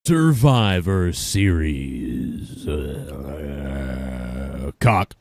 Survivor Series. Cock.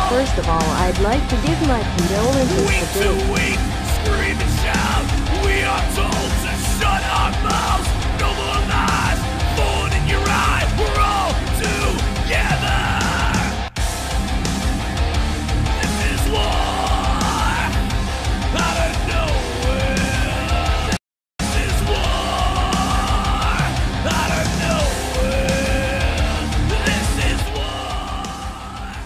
First of all, I'd like to give my condolences to Bill. Week, scream and shout. We are told to shut our mouths. No more lies, thorn in your eye. We're all together. This is war out of nowhere. This is war out of nowhere. This is war.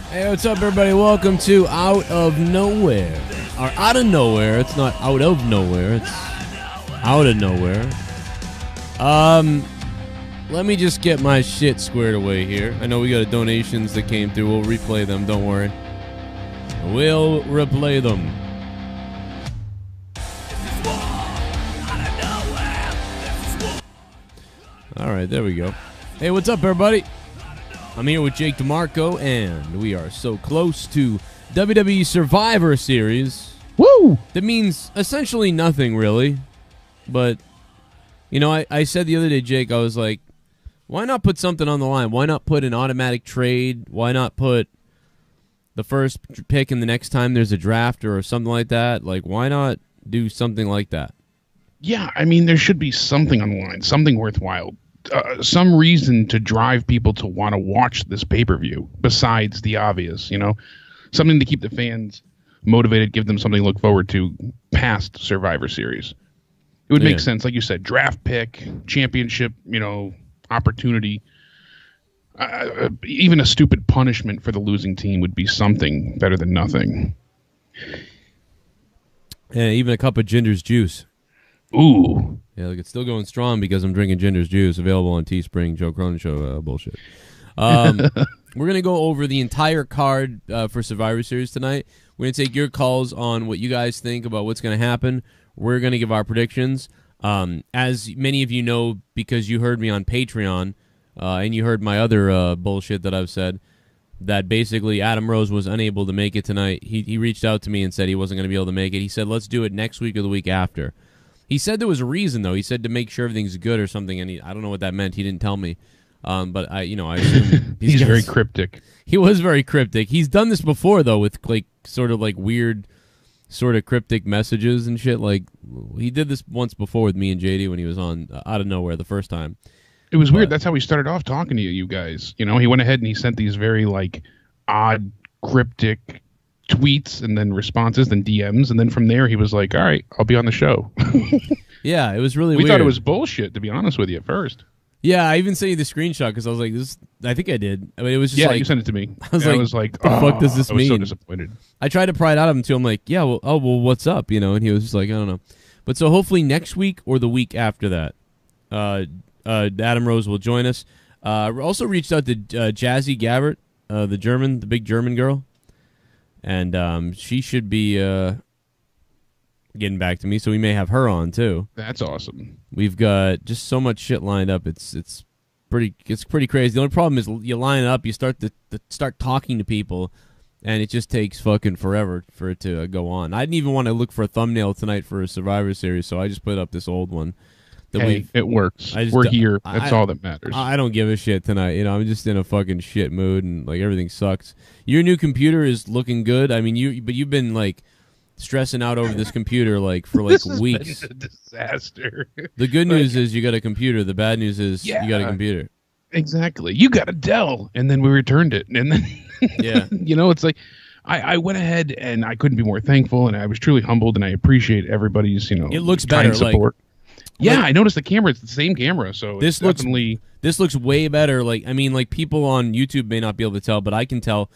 Hey, what's up, everybody? Welcome to Out of Nowhere. Or Out of Nowhere. It's not Out of Nowhere. It's Out of Nowhere. Let me just get my shit squared away here. I know we got donations that came through. We'll replay them. Don't worry. We'll replay them. All right, there we go. Hey, what's up, everybody? I'm here with Jake DeMarco, and we are so close to WWE Survivor Series. Woo! That means essentially nothing, really. But, you know, I said the other day, Jake, I was like, why not put something on the line? Why not put an automatic trade? Why not put the first pick and the next time there's a draft or something like that? Like, why not do something like that? Yeah, I mean, there should be something on the line, something worthwhile. Some reason to drive people to want to watch this pay-per-view besides the obvious, you know? Something to keep the fans motivated, give them something to look forward to past Survivor Series. It would make sense, like you said, draft pick, championship, you know, opportunity. Even a stupid punishment for the losing team would be something better than nothing. Yeah, even a cup of Ginger's juice. Ooh. Yeah, look, it's still going strong because I'm drinking Ginger's juice, available on Teespring, Joe Cronin Show bullshit. We're going to go over the entire card for Survivor Series tonight. We're going to take your calls on what you guys think about what's going to happen. We're going to give our predictions. As many of you know, because you heard me on Patreon, and you heard my other bullshit that I've said, that basically Adam Rose was unable to make it tonight. He reached out to me and said he wasn't going to be able to make it. He said, let's do it next week or the week after. He said there was a reason, though. He said to make sure everything's good or something, and I don't know what that meant. He didn't tell me. But I assume he's very cryptic. He was very cryptic. He's done this before, though, with sort of weird, sort of cryptic messages and shit. Like, he did this once before with me and JD when he was on Out of Nowhere the first time. It was weird. That's how we started off talking to you guys. You know, he went ahead and he sent these very odd, cryptic, tweets and then responses, then DMs, and then from there he was like, "All right, I'll be on the show." Yeah, it was really we weird. thought it was bullshit, to be honest with you, at first. Yeah, I even sent you the screenshot because I was like, "This." I think I did. I mean, it was just like you sent it to me. I was like, "What the fuck does this I was so mean?" disappointed. I tried to pry it out of him too. I'm like, "Yeah, well, what's up?" You know, and he was just like, "I don't know." But so hopefully next week or the week after that, Adam Rose will join us. Also reached out to Jazzy Gabbert, the big German girl, and she should be getting back to me, so we may have her on too. That's awesome. We've got just so much shit lined up. It's pretty crazy. The only problem is you line it up, you start talking to people, and it just takes fucking forever for it to go on. I didn't even want to look for a thumbnail tonight for a Survivor Series, so I just put up this old one. Hey, it works. We're here. That's all that matters. I don't give a shit tonight. You know, I'm just in a fucking shit mood, and like everything sucks. Your new computer is looking good. I mean, you've been like stressing out over this computer like for like weeks. This has been a disaster. The good news is you got a computer. The bad news is you got a computer. Exactly. You got a Dell, and then we returned it, and then yeah, you know, it's like I went ahead, and I couldn't be more thankful, and I was truly humbled, and I appreciate everybody's it looks better support. Like, I noticed the camera. It's the same camera, so this looks way better. Like, I mean, like people on YouTube may not be able to tell, but I can tell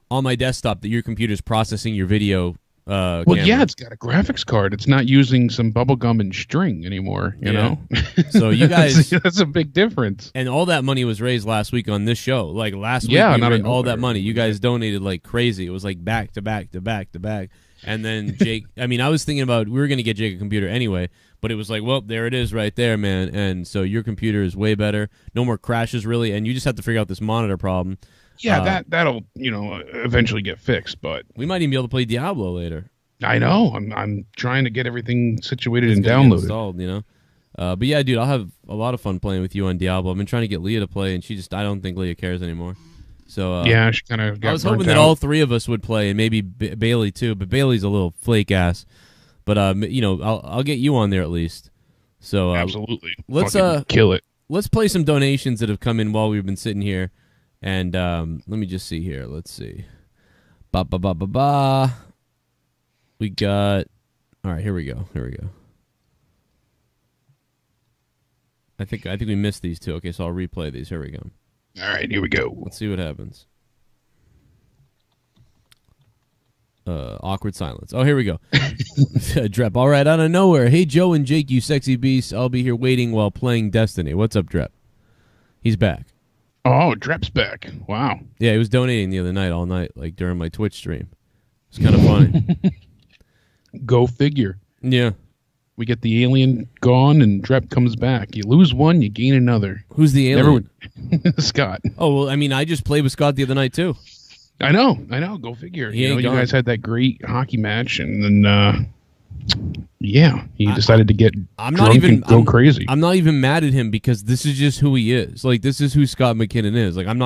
on my desktop that your computer's processing your video. Camera. Yeah, it's got a graphics card. It's not using some bubblegum and string anymore, you know? So you guys... that's a big difference. And all that money was raised last week on this show. Like, last week, all that money. You guys donated like crazy. It was like back to back to back to back. And then Jake... I mean, I was thinking about... We were going to get Jake a computer anyway, but it was like, well, there it is right there, man. And so your computer is way better. No more crashes, really. And you just have to figure out this monitor problem. Yeah, that'll eventually get fixed, but we might even be able to play Diablo later. I know. I'm trying to get everything situated and downloaded. Installed, you know. But yeah, dude, I'll have a lot of fun playing with you on Diablo. I've been trying to get Leah to play, and I don't think Leah cares anymore. So yeah, she kind of got I was hoping that all three of us would play, and maybe Bailey too. But Bailey's a little flake ass. But I'll get you on there at least. So absolutely, let's kill it. Let's play some donations that have come in while we've been sitting here. And let me just see here. Let's see. We got... All right, here we go. I think we missed these two. Okay, so I'll replay these. Here we go. All right, here we go. Let's see what happens. Awkward silence. Oh, here we go. Drep. All right, out of nowhere. Hey, Joe and Jake, you sexy beasts. I'll be here waiting while playing Destiny. What's up, Drep? He's back. Oh, Drep's back. Wow. Yeah, he was donating the other night, all night, like during my Twitch stream. It's kind of funny. Go figure. Yeah. We get the alien gone, and Drep comes back. You lose one, you gain another. Who's the alien? Scott. Oh, well, I mean, I just played with Scott the other night, too. I know. Go figure. You guys had that great hockey match, and then... he decided to get drunk and go crazy. I'm not even mad at him because this is just who he is. Like, this is who Scott McKinnon is. Like, I'm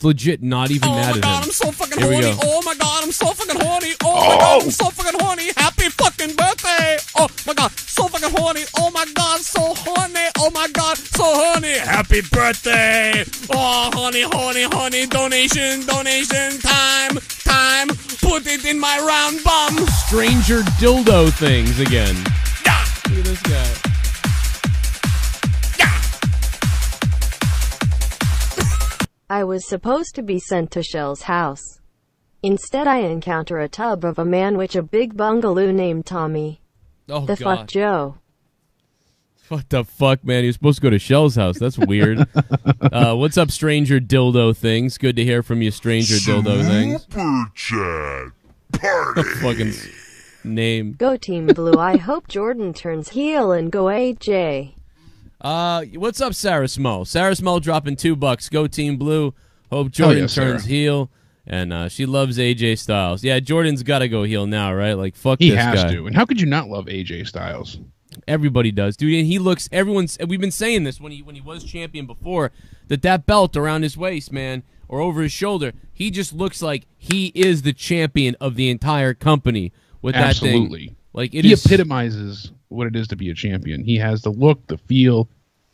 legit not even mad at him. I'm so fucking horny. Oh my god, I'm so fucking horny. Oh my god, I'm so fucking horny. Happy fucking birthday. Oh my god, so fucking horny. Oh my god, so horny. Oh my god, so horny. Happy birthday. Oh, honey. Donation time. Put it in my round bum. Stranger dildo things again. Yeah. Look at this guy. Yeah. I was supposed to be sent to Shell's house. Instead, I encounter a tub of a man with a big bungaloo named Tommy. Oh, the God. fuck, Joe? What the fuck, man? You're supposed to go to Shell's house. That's weird. What's up, Stranger Dildo Things? Good to hear from you, Stranger Dildo Things. Super chat party. Fucking name. Go Team Blue. I hope Jordan turns heel and go AJ. What's up, Sarah Small? Sarah Small dropping $2. Go Team Blue. Hope Jordan turns heel. And she loves AJ Styles. Yeah, Jordan's got to go heel now, right? Like, fuck this guy. He has to. And how could you not love AJ Styles? Everybody does, dude. And he looks. We've been saying this when he was champion before. That belt around his waist, man, or over his shoulder, he just looks like he is the champion of the entire company with that thing. Absolutely. Like he epitomizes what it is to be a champion. He has the look, the feel,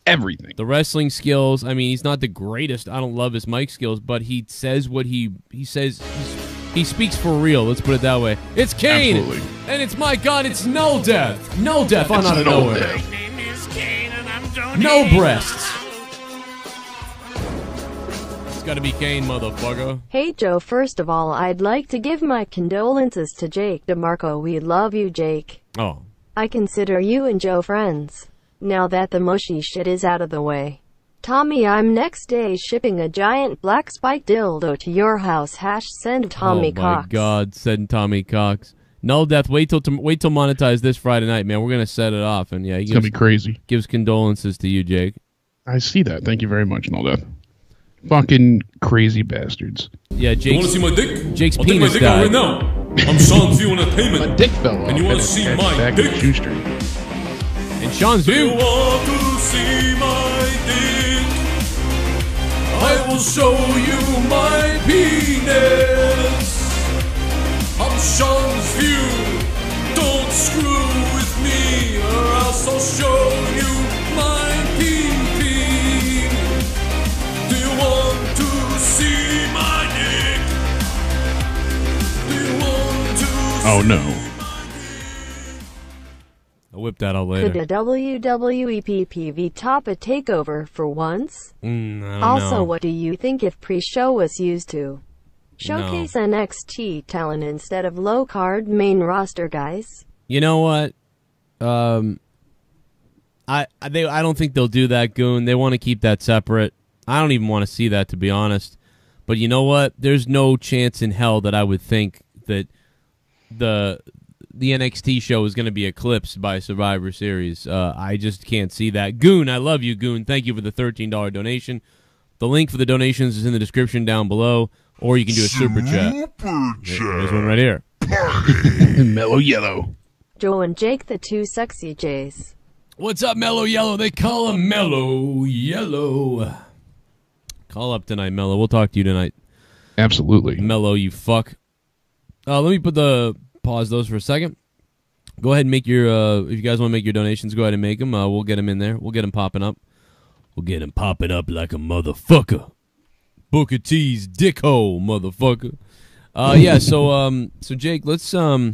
everything. The wrestling skills. I mean, he's not the greatest. I don't love his mic skills, but he says what he says. He speaks for real. Let's put it that way. It's Kane, Absolutely. and it's my God. It's no death. No death on out of no nowhere. death. My name is Kane and I'm donating. No breasts. It's got to be Kane, motherfucker. Hey Joe, first of all, I'd like to give my condolences to Jake DeMarco. We love you, Jake. Oh. I consider you and Joe friends. Now that the mushy shit is out of the way. Tommy, I'm next day shipping a giant black spike dildo to your house. Send Tommy Cox. Oh my God, send Tommy Cox. No death. Wait till monetize this Friday night, man. We're gonna set it off, and yeah, he It's gonna be crazy. gives condolences to you, Jake. I see that. Thank you very much, No Death. Fucking crazy bastards. Yeah, You want Jake's to see my dick? Jake's I'll take my penis dick out died. right now. I'm Sean's View My Entertainment. dick fell off. And you wanna it see had my back in the dick? shoestring. And Sean's You view. want to see my dick? I will show you my penis. I'm Sean's View. Don't screw with me, or else I'll show you my pee-pee. Do you want to see my dick? Do you want to Oh no. I'll whip that out Could later. the WWE PPV top a takeover for once? I don't Also, know. what do you think if pre-show was used to showcase NXT talent instead of low-card main roster guys? You know what? I don't think they'll do that, Goon. They want to keep that separate. I don't even want to see that, to be honest. But you know what? There's no chance in hell that I would think that the NXT show is going to be eclipsed by Survivor Series. I just can't see that. Goon, I love you, Goon. Thank you for the $13 donation. The link for the donations is in the description down below, or you can do a super chat. There's one right here. Mellow yellow. Joe and Jake, the two sexy J's. What's up, Mellow Yellow? They call him Mellow Yellow. Call up tonight, Mellow. We'll talk to you tonight. Absolutely. Mellow, you fuck. Let me pause those for a second. Go ahead and make your, if you guys want to make your donations, go ahead and make them. We'll get them in there. We'll get them popping up. We'll get them popping up like a motherfucker. Booker T's dickhole, motherfucker. Yeah, so Jake, let's go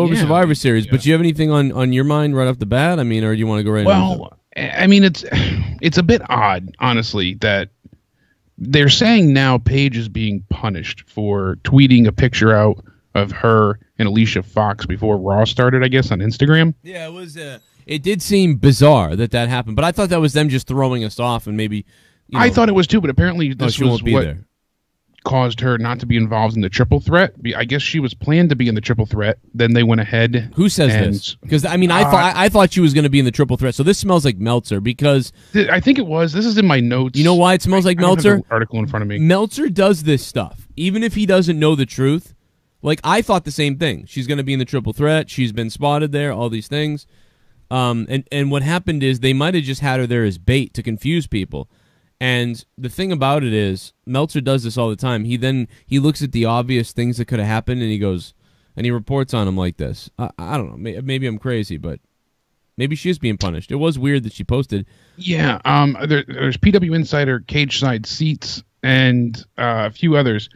over Survivor Series. Yeah. But do you have anything on your mind right off the bat? I mean, or do you want to go right into it? Well, I mean, it's a bit odd, honestly, that they're saying now Paige is being punished for tweeting a picture out of her and Alicia Fox before Raw started, I guess, on Instagram. Yeah, it was. It did seem bizarre that happened, but I thought that was them just throwing us off and maybe. You know, I thought it was too, but apparently this she was won't be what there. caused her not to be involved in the triple threat. I guess she was planned to be in the triple threat. Then they went ahead. Who says and, this? Because I mean, I thought she was going to be in the triple threat. So this smells like Meltzer because I think it was. This is in my notes. you know why it smells like I don't have Meltzer? the article in front of me. Meltzer does this stuff, even if he doesn't know the truth. Like I thought the same thing. She's going to be in the triple threat. She's been spotted there. All these things. And what happened is they might have just had her there as bait to confuse people. And the thing about it is, Meltzer does this all the time. He looks at the obvious things that could have happened, and he goes, and he reports on them like this. I don't know. Maybe I'm crazy, but maybe she is being punished. It was weird that she posted. Yeah. There's PW Insider, Cage Side Seats, and a few others.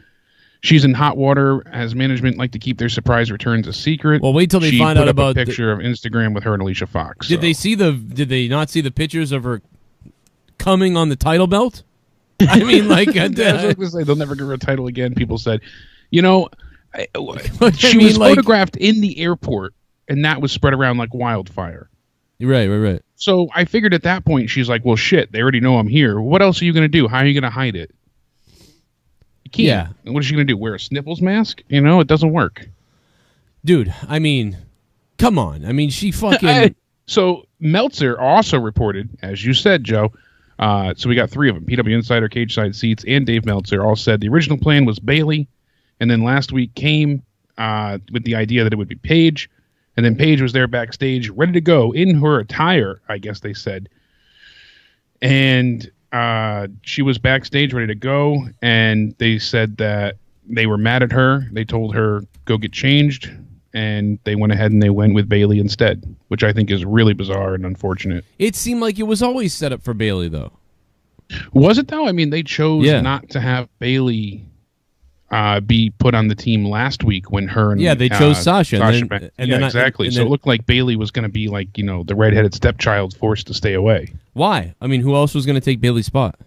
She's in hot water, as management like to keep their surprise returns a secret. Well, wait till they find out about a picture of Instagram with her and Alicia Fox. Did they not see the pictures of her coming on the title belt? I mean, like, I was going to say they'll never give her a title again. People said, you know, she was photographed in the airport, and that was spread around like wildfire. Right. So I figured at that point, she's like, well, shit, they already know I'm here. What else are you going to do? How are you going to hide it? You can't. Yeah. What is she going to do? Wear a sniffles mask? You know, it doesn't work. Dude, I mean, come on. I mean, she fucking... So Meltzer also reported, as you said, Joe, so we got three of them, PW Insider, Cage Side Seats, and Dave Meltzer all said the original plan was Bailey, and then last week came with the idea that it would be Paige, and then Paige was there backstage, ready to go in her attire, I guess they said. And she was backstage, ready to go, and they said that they were mad at her. They told her, go get changed, and they went ahead and they went with Bailey instead, which I think is really bizarre and unfortunate. It seemed like it was always set up for Bailey, though. Was it, though? I mean, they chose not to have Bailey be put on the team last week when her and they chose Sasha. Exactly. So it looked like Bayley was going to be like, the redheaded stepchild forced to stay away. Why? I mean, who else was going to take Bayley's spot?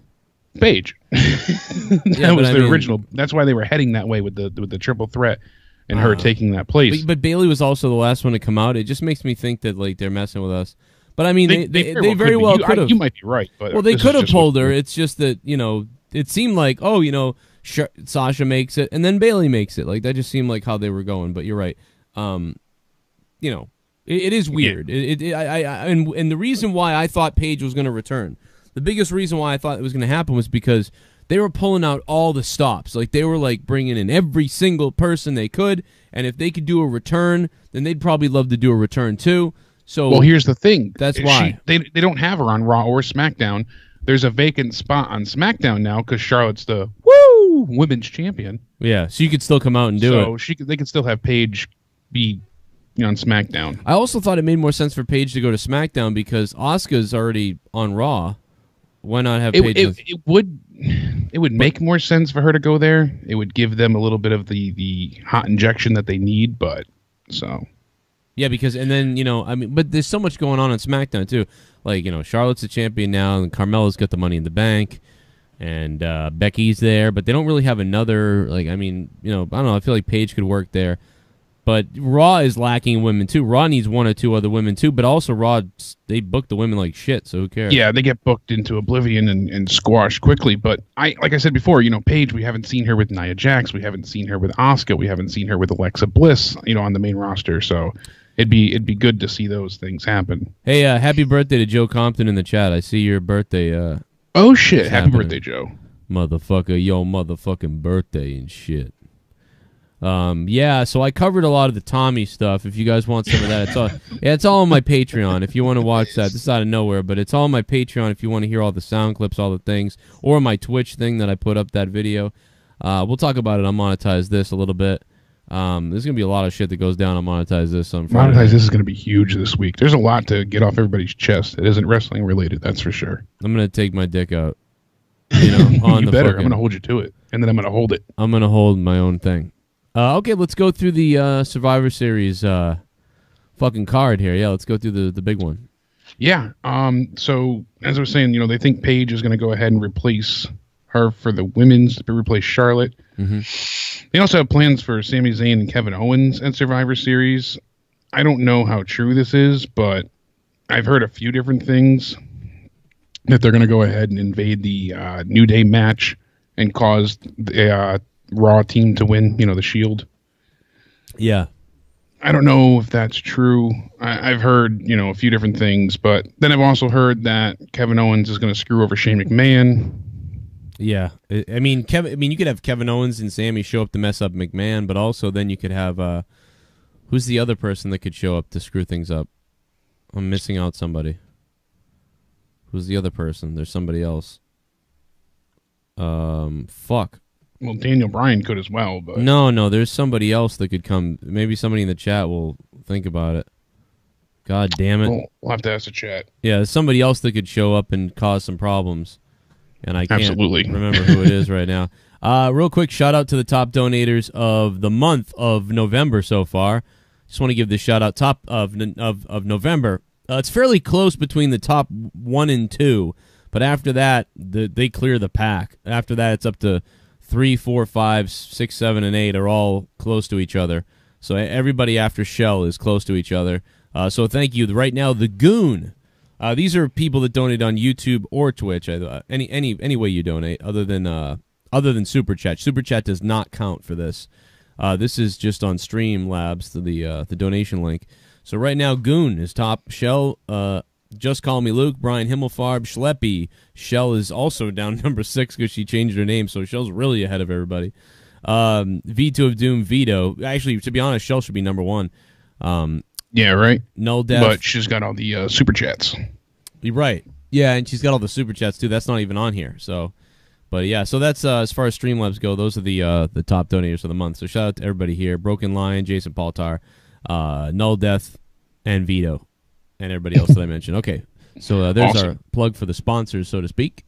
Paige. That was the original. That's why they were heading that way with the triple threat and her taking that place. But Bayley was also the last one to come out. It just makes me think that like they're messing with us. But I mean, they very well could have. You might be right. But they could have pulled her. It's just that it seemed like Sasha makes it and then Bayley makes it. Like that just seemed like how they were going. But you're right. It is weird. Yeah. And the reason why I thought Paige was going to return, the biggest reason why I thought it was going to happen was because they were pulling out all the stops. Like they were like bringing in every single person they could, and if they could do a return, then they'd probably love to do a return too. So well, here's the thing. That's why they don't have her on Raw or SmackDown. There's a vacant spot on SmackDown now because Charlotte's the women's champion. Yeah, so you could still come out and do it. They could still have Paige be on SmackDown. I also thought it made more sense for Paige to go to SmackDown because Asuka's already on Raw. Why not have Paige? It would make more sense for her to go there. It would give them a little bit of the hot injection that they need, but so. Yeah, because and then but there's so much going on SmackDown too. Like Charlotte's a champion now, and Carmella's got the Money in the Bank, and Becky's there, but they don't really have another. Like I don't know. I feel like Paige could work there, but Raw is lacking women too. Raw needs one or two other women too, but also Raw they book the women like shit, so who cares? Yeah, they get booked into oblivion and squashed quickly. But like I said before, Paige, we haven't seen her with Nia Jax, we haven't seen her with Asuka, we haven't seen her with Alexa Bliss, on the main roster. So. It'd be good to see those things happen. Hey, happy birthday to Joe Compton in the chat. I see your birthday. Oh shit! Happy birthday, Joe. Motherfucker, yo, motherfucking birthday and shit. Yeah. So I covered a lot of the Tommy stuff. If you guys want some of that, it's all on my Patreon. If you want to watch that, this is out of nowhere, but it's all on my Patreon. If you want to hear all the sound clips, all the things, or my Twitch thing that I put up that video. We'll talk about it on Monetize This a little bit. There's gonna be a lot of shit that goes down on Monetize This on Friday. Monetize This is gonna be huge this week. There's a lot to get off everybody's chest. It isn't wrestling related, that's for sure. I'm gonna take my dick out. On you better. I'm gonna hold you to it, and then I'm gonna hold it. I'm gonna hold my own thing. Okay, let's go through the Survivor Series fucking card here. Yeah, let's go through the big one. Yeah. So as I was saying, they think Paige is gonna go ahead and replace her for the women's, to replace Charlotte. Mm-hmm. They also have plans for Sami Zayn and Kevin Owens at Survivor Series. I don't know how true this is, but I've heard a few different things that they're going to go ahead and invade the New Day match and cause the Raw team to win, the Shield. Yeah. I don't know if that's true. I've heard, a few different things, but then I've also heard that Kevin Owens is going to screw over Shane McMahon. Yeah, I mean, you could have Kevin Owens and Sammy show up to mess up McMahon, but also then you could have who's the other person that could show up to screw things up? I'm missing out somebody. Who's the other person? There's somebody else. Fuck. Well, Daniel Bryan could as well, but no, there's somebody else that could come. Maybe somebody in the chat will think about it. God damn it! We'll have to ask the chat. Yeah, there's somebody else that could show up and cause some problems. And I can't remember who it is right now. Real quick, shout out to the top donators of the month of November so far. Just want to give this shout out. Top of November. It's fairly close between the top 1 and 2, but after that, they clear the pack. After that, it's up to 3, 4, 5, 6, 7, and 8 are all close to each other. So everybody after Shell is close to each other. So thank you. Right now, the Goon. These are people that donate on YouTube or Twitch. Any way you donate, other than Super Chat. Super Chat does not count for this. This is just on Streamlabs, the donation link. So right now, Goon is top. Shell, Just Call Me Luke, Brian Himmelfarb, Schleppy. Shell is also down number 6 because she changed her name, so Shell's really ahead of everybody. V2 of Doom, Vito. Actually, to be honest, Shell should be number 1. Yeah, right. Null Death. But she's got all the super chats. You're right. Yeah, and she's got all the super chats too. That's not even on here. So, but yeah, so that's as far as Streamlabs go. Those are the top donators of the month. So shout out to everybody here: Broken Lion, Jason Paltar, Null Death, and Vito, and everybody else that I mentioned. Okay, so there's our plug for the sponsors, so to speak.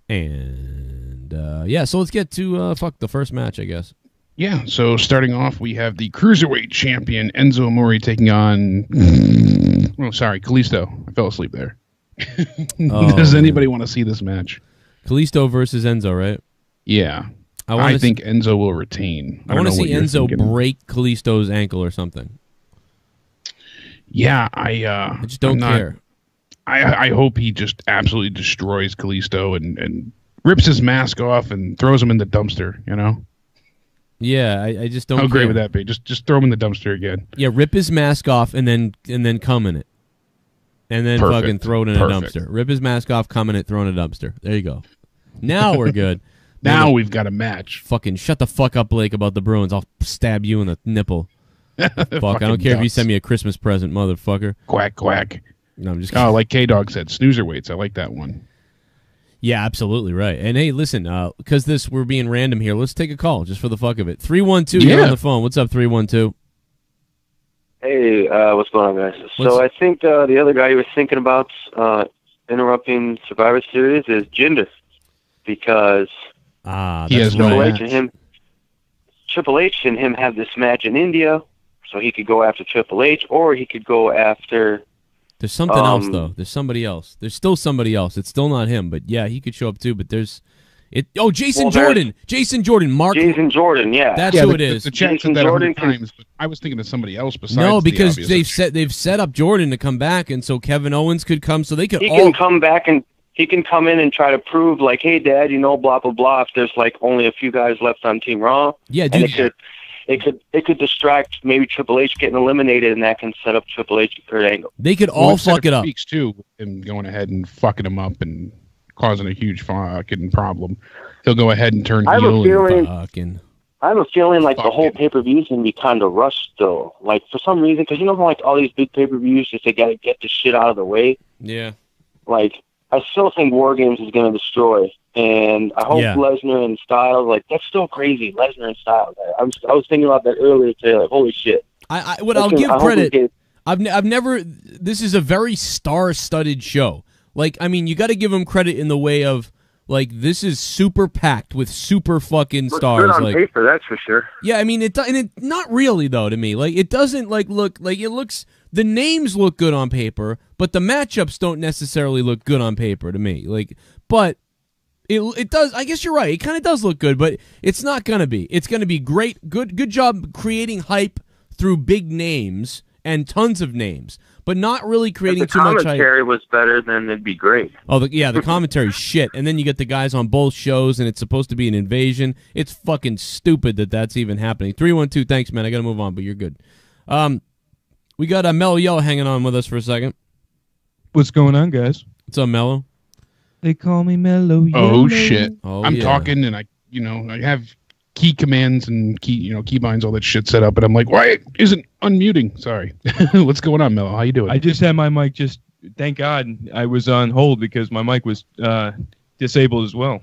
And yeah, so let's get to the first match, I guess. Yeah, so starting off, we have the Cruiserweight Champion, Enzo Amore, taking on... Oh, sorry, Kalisto. I fell asleep there. Does anybody want to see this match? Kalisto versus Enzo, right? Yeah. I think Enzo will retain. I want to see Enzo break Kalisto's ankle or something. Yeah, I just don't care. I hope he just absolutely destroys Kalisto and rips his mask off and throws him in the dumpster, you know? Yeah, I just don't How care. great would that be? Just throw him in the dumpster again. Yeah, rip his mask off and then come in it. And then fucking throw it in a dumpster. Rip his mask off, come in it, throw it in a dumpster. There you go. Now we're good. Now we've got a match. Fucking shut the fuck up, Blake, about the Bruins. I'll stab you in the nipple. Fuck, I don't care if you send me a Christmas present, motherfucker. Quack, quack. No, I'm just kidding. Oh, like K-Dog said, snoozer weights. I like that one. Yeah, absolutely right. And hey, listen, because we're being random here, let's take a call just for the fuck of it. 312, you're on the phone. What's up, 312? Hey, what's going on, guys? So I think the other guy you were thinking about interrupting Survivor Series is Jinder, because he has Triple H and him have this match in India, so he could go after Triple H, or he could go after... There's something else, though. There's somebody else. There's still somebody else. It's still not him, but yeah, he could show up too, but there's... Jason Jordan! Jason Jordan, Jason Jordan, yeah. That's who it is. The chat said that 100 times, but I was thinking of somebody else besides No, because the they've set up Jordan to come back, and so Kevin Owens could come, so they could can come back and he can come in and try to prove, like, hey, Dad, blah, blah, blah, if there's, like, only a few guys left on Team Raw. Yeah, dude. And it could distract maybe Triple H getting eliminated, and that can set up Triple H and Kurt Angle. They could all fuck it up. Weeks too, him going ahead and fucking him up and causing a huge fucking problem. He'll go ahead and turn heel. I have a feeling like the whole pay-per-view is going to be kind of rushed, though. Like, for some reason, because like all these big pay-per-views, just they got to get the shit out of the way. Yeah. Like, I still think War Games is going to destroy. And I hope Lesnar and Styles, like, that's still crazy, Lesnar and Styles. I was thinking about that earlier today, like, holy shit. I'll give credit. I've never, this is a very star-studded show. Like, I mean, you got to give them credit in the way of, like, this is super packed with super fucking stars. Good on like, paper, that's for sure. Yeah, I mean, not really, though, to me. Like, it doesn't, like, look, like, it looks, the names look good on paper, but the matchups don't necessarily look good on paper to me. Like, but it does, I guess you're right, it kind of does look good, but it's not going to be. It's going to be great, good job creating hype through big names and tons of names, but not really creating too much hype. If the commentary was better, then it'd be great. Oh, the commentary shit, and then you get the guys on both shows, and it's supposed to be an invasion. It's fucking stupid that's even happening. 312, thanks, man. I got to move on, but you're good. We got Mellow Yellow hanging on with us for a second. What's going on, guys? What's up, Mellow? They call me Mellow Yellow. Oh shit! I'm talking, and I have key commands and keybinds, all that shit set up, and I'm like, why isn't unmuting? Sorry. What's going on, Mello? How you doing? I just had my mic thank God I was on hold because my mic was disabled as well.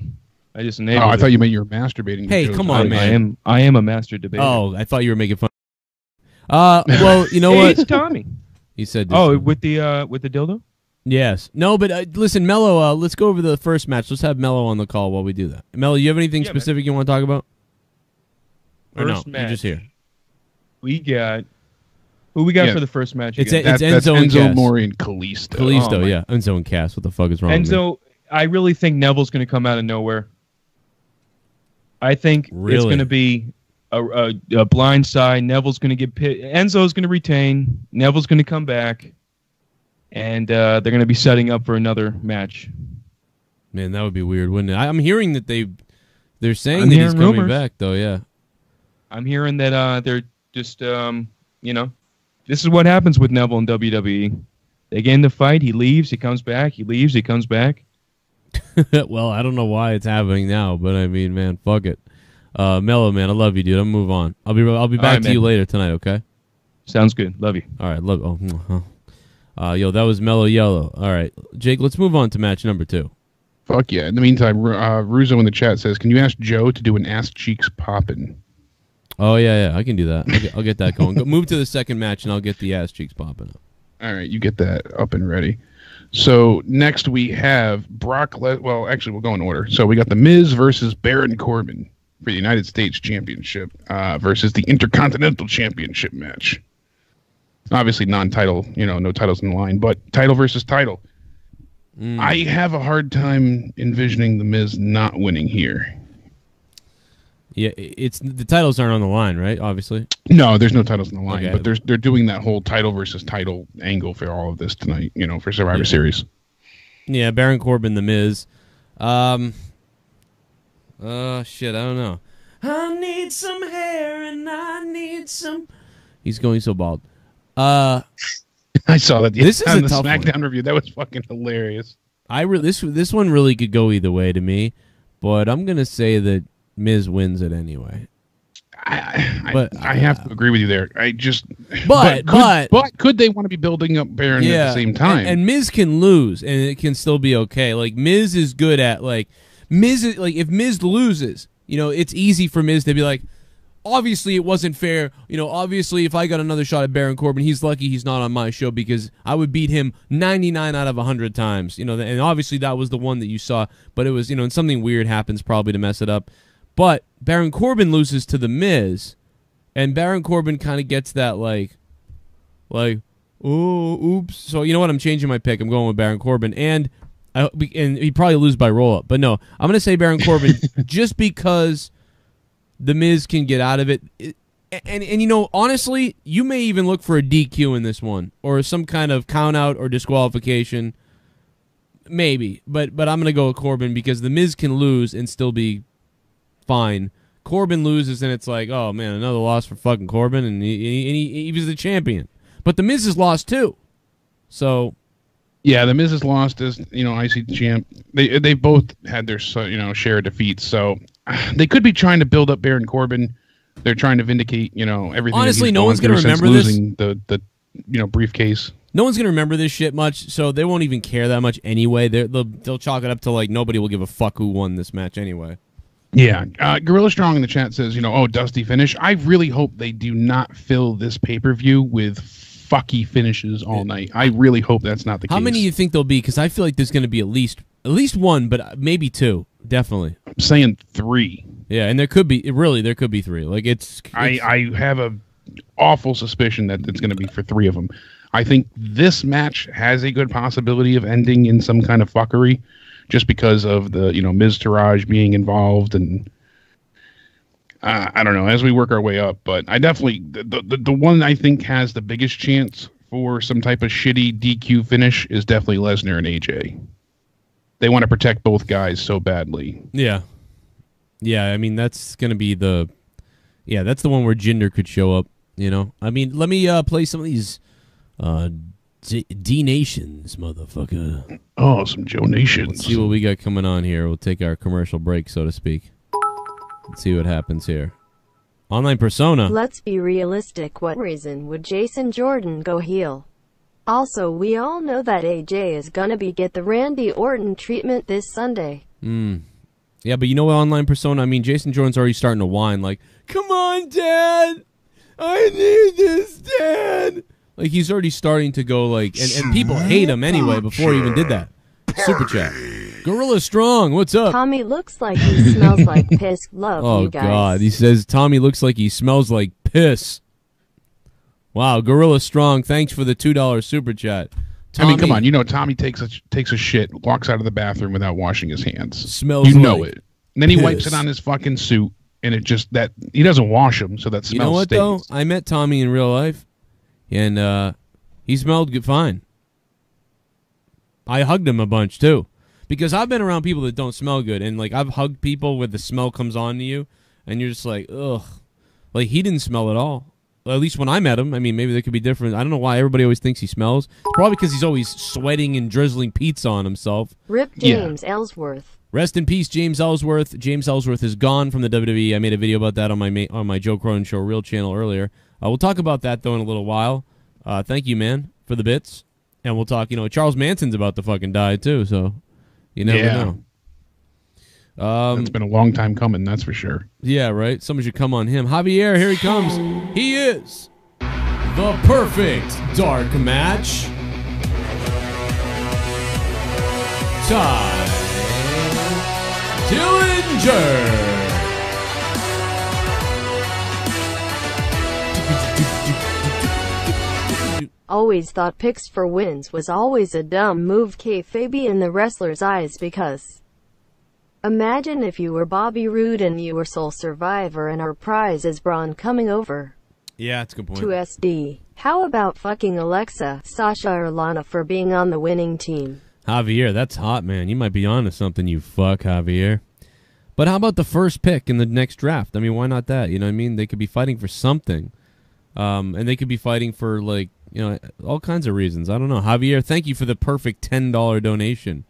I just enabled it. I thought you meant you were masturbating. Hey, come on, man. I am a master debater. Oh, I thought you were making fun. Well, you know what? It's Tommy. He said this. Oh, with the dildo? Yes. No, but listen, Mello, let's go over the first match. Let's have Mello on the call while we do that. Mello, you have anything specific you want to talk about? First match. You're just here. We got... Who we got for the first match? It's again? Enzo and Enzo, Amore, and Kalisto. Kalisto, yeah. Enzo and Cass. What the fuck is wrong with me? Enzo, I really think Neville's going to come out of nowhere. I think it's going to be a blind side. Neville's going to get pit. Enzo's going to retain. Neville's going to come back. And they're going to be setting up for another match. Man, that would be weird, wouldn't it? I'm hearing that they're saying that he's coming back, though, yeah. I'm hearing that they're just, this is what happens with Neville in WWE. They get in the fight, he leaves, he comes back, he leaves, he comes back. Well, I don't know why it's happening now, but I mean, man, fuck it. Mello, man, I love you, dude. I'll move on. I'll be back to you later tonight, okay? Sounds good. Love you. All right, love. Yo, that was Mellow Yellow. All right, Jake, let's move on to match number 2. Fuck yeah. In the meantime, Russo in the chat says, can you ask Joe to do an ass cheeks poppin'? Oh, yeah, I can do that. I'll get that going. Move to the second match, and I'll get the ass cheeks popping up. All right, you get that up and ready. So next we have Brock Lesnar. Well, actually, we'll go in order. So we got The Miz versus Baron Corbin. for the United States Championship versus the Intercontinental Championship match. Obviously non-title, no titles in the line, but title versus title. I have a hard time envisioning The Miz not winning here. Yeah, it's the titles aren't on the line, right? Obviously. No, there's no titles on the line, Okay. but they're doing that whole title versus title angle for all of this tonight, for Survivor Series. Yeah, Baron Corbin, The Miz. Shit, I don't know. I need some hair and I need some... He's going so bald. I saw that this is on a the tough SmackDown one. review. That was fucking hilarious. This one really could go either way to me, but I'm going to say that Miz wins it anyway. I have to agree with you there. But could they want to be building up Baron at the same time? And Miz can lose, and it can still be okay. Like Miz is good at if Miz loses, it's easy for Miz to be like, obviously it wasn't fair. Obviously if I got another shot at Baron Corbin, he's lucky he's not on my show because I would beat him 99 out of 100 times. And obviously that was the one that you saw, but it was and something weird happens probably to mess it up. But Baron Corbin loses to The Miz, and Baron Corbin kind of gets that like, oh, oops. So you know what? I'm changing my pick. I'm going with Baron Corbin, and he'd probably lose by roll up. But no, I'm going to say Baron Corbin just because The Miz can get out of it. And honestly, you may even look for a DQ in this one, or some kind of count out or disqualification. Maybe, but I'm going to go with Corbin because The Miz can lose and still be fine. Corbin loses and it's like, oh man, another loss for fucking Corbin, and he was the champion. But The Miz has lost too. So yeah, The Miz has lost as IC champ. They both had their share of defeats. So they could be trying to build up Baron Corbin. They're trying to vindicate everything. Honestly, no one's gonna remember this. Losing the briefcase. No one's gonna remember this shit much, so they won't even care that much anyway. They'll chalk it up to like nobody will give a fuck who won this match anyway. Yeah, Gorilla Strong in the chat says, dusty finish. I really hope they do not fill this pay-per-view with fucky finishes all night. I really hope that's not the case. How many do you think there'll be? Because I feel like there's going to be at least one, but maybe two, definitely. I'm saying 3. Yeah, and there could be 3. Like I have a awful suspicion that it's going to be for 3 of them. I think this match has a good possibility of ending in some kind of fuckery. Just because of the Miz Taraj being involved, and I don't know, as we work our way up, but I definitely the one I think has the biggest chance for some type of shitty DQ finish is definitely Lesnar and AJ. They want to protect both guys so badly. Yeah. I mean that's gonna be that's the one where Jinder could show up. I mean, let me play some of these. D-Nations, motherfucker. Oh, some Joe Nations. Let's see what we got coming on here. We'll take our commercial break, so to speak. Let's see what happens here. Online persona. Let's be realistic. What reason would Jason Jordan go heel? Also, we all know that AJ is gonna get the Randy Orton treatment this Sunday. Yeah, but you know what, online persona? I mean, Jason Jordan's already starting to whine like, come on, Dad! I need this, Dad! Like, he's already starting to go, like... And people hate him anyway before he even did that. Super chat. Gorilla Strong, what's up? Tommy looks like he smells like piss. Love you guys. Oh, God. He says, Tommy looks like he smells like piss. Wow, Gorilla Strong, thanks for the $2 super chat. Tommy, I mean, come on. Tommy takes a shit, walks out of the bathroom without washing his hands. Smells like it. And then he piss. wipes it on his fucking suit, and it just... that he doesn't wash them, so that smell stays. You know what, though? I met Tommy in real life. And he smelled good, fine. I hugged him a bunch, too. Because I've been around people that don't smell good. And, like, I've hugged people where the smell comes on to you. And you're just like, ugh. Like, he didn't smell at all. Well, at least when I met him. I mean, maybe that could be different. I don't know why everybody always thinks he smells. It's probably because he's always sweating and drizzling pizza on himself. Rip James Ellsworth. Rest in peace, James Ellsworth. James Ellsworth is gone from the WWE. I made a video about that on my Joe Cronin Show Real channel earlier. We'll talk about that, though, in a little while. Thank you, man, for the bits. And we'll talk, Charles Manson's about to fucking die, too, so you never know. It's been a long time coming, that's for sure. Yeah, right? Someone should come on him. Javier, here he comes. He is the perfect dark match. Ty Dillinger. Always thought picks for wins was always a dumb move, kayfabe in the wrestler's eyes, because imagine if you were Bobby Roode and you were sole survivor and our prize is Braun coming over. Yeah, that's a good point. To SD. How about fucking Alexa, Sasha, or Lana for being on the winning team? Javier, that's hot, man. You might be on to something, you fuck, Javier. But how about the first pick in the next draft? I mean, why not that? You know what I mean? They could be fighting for something. And they could be fighting for, like, you know, all kinds of reasons. I don't know. Javier, thank you for the perfect $10 donation.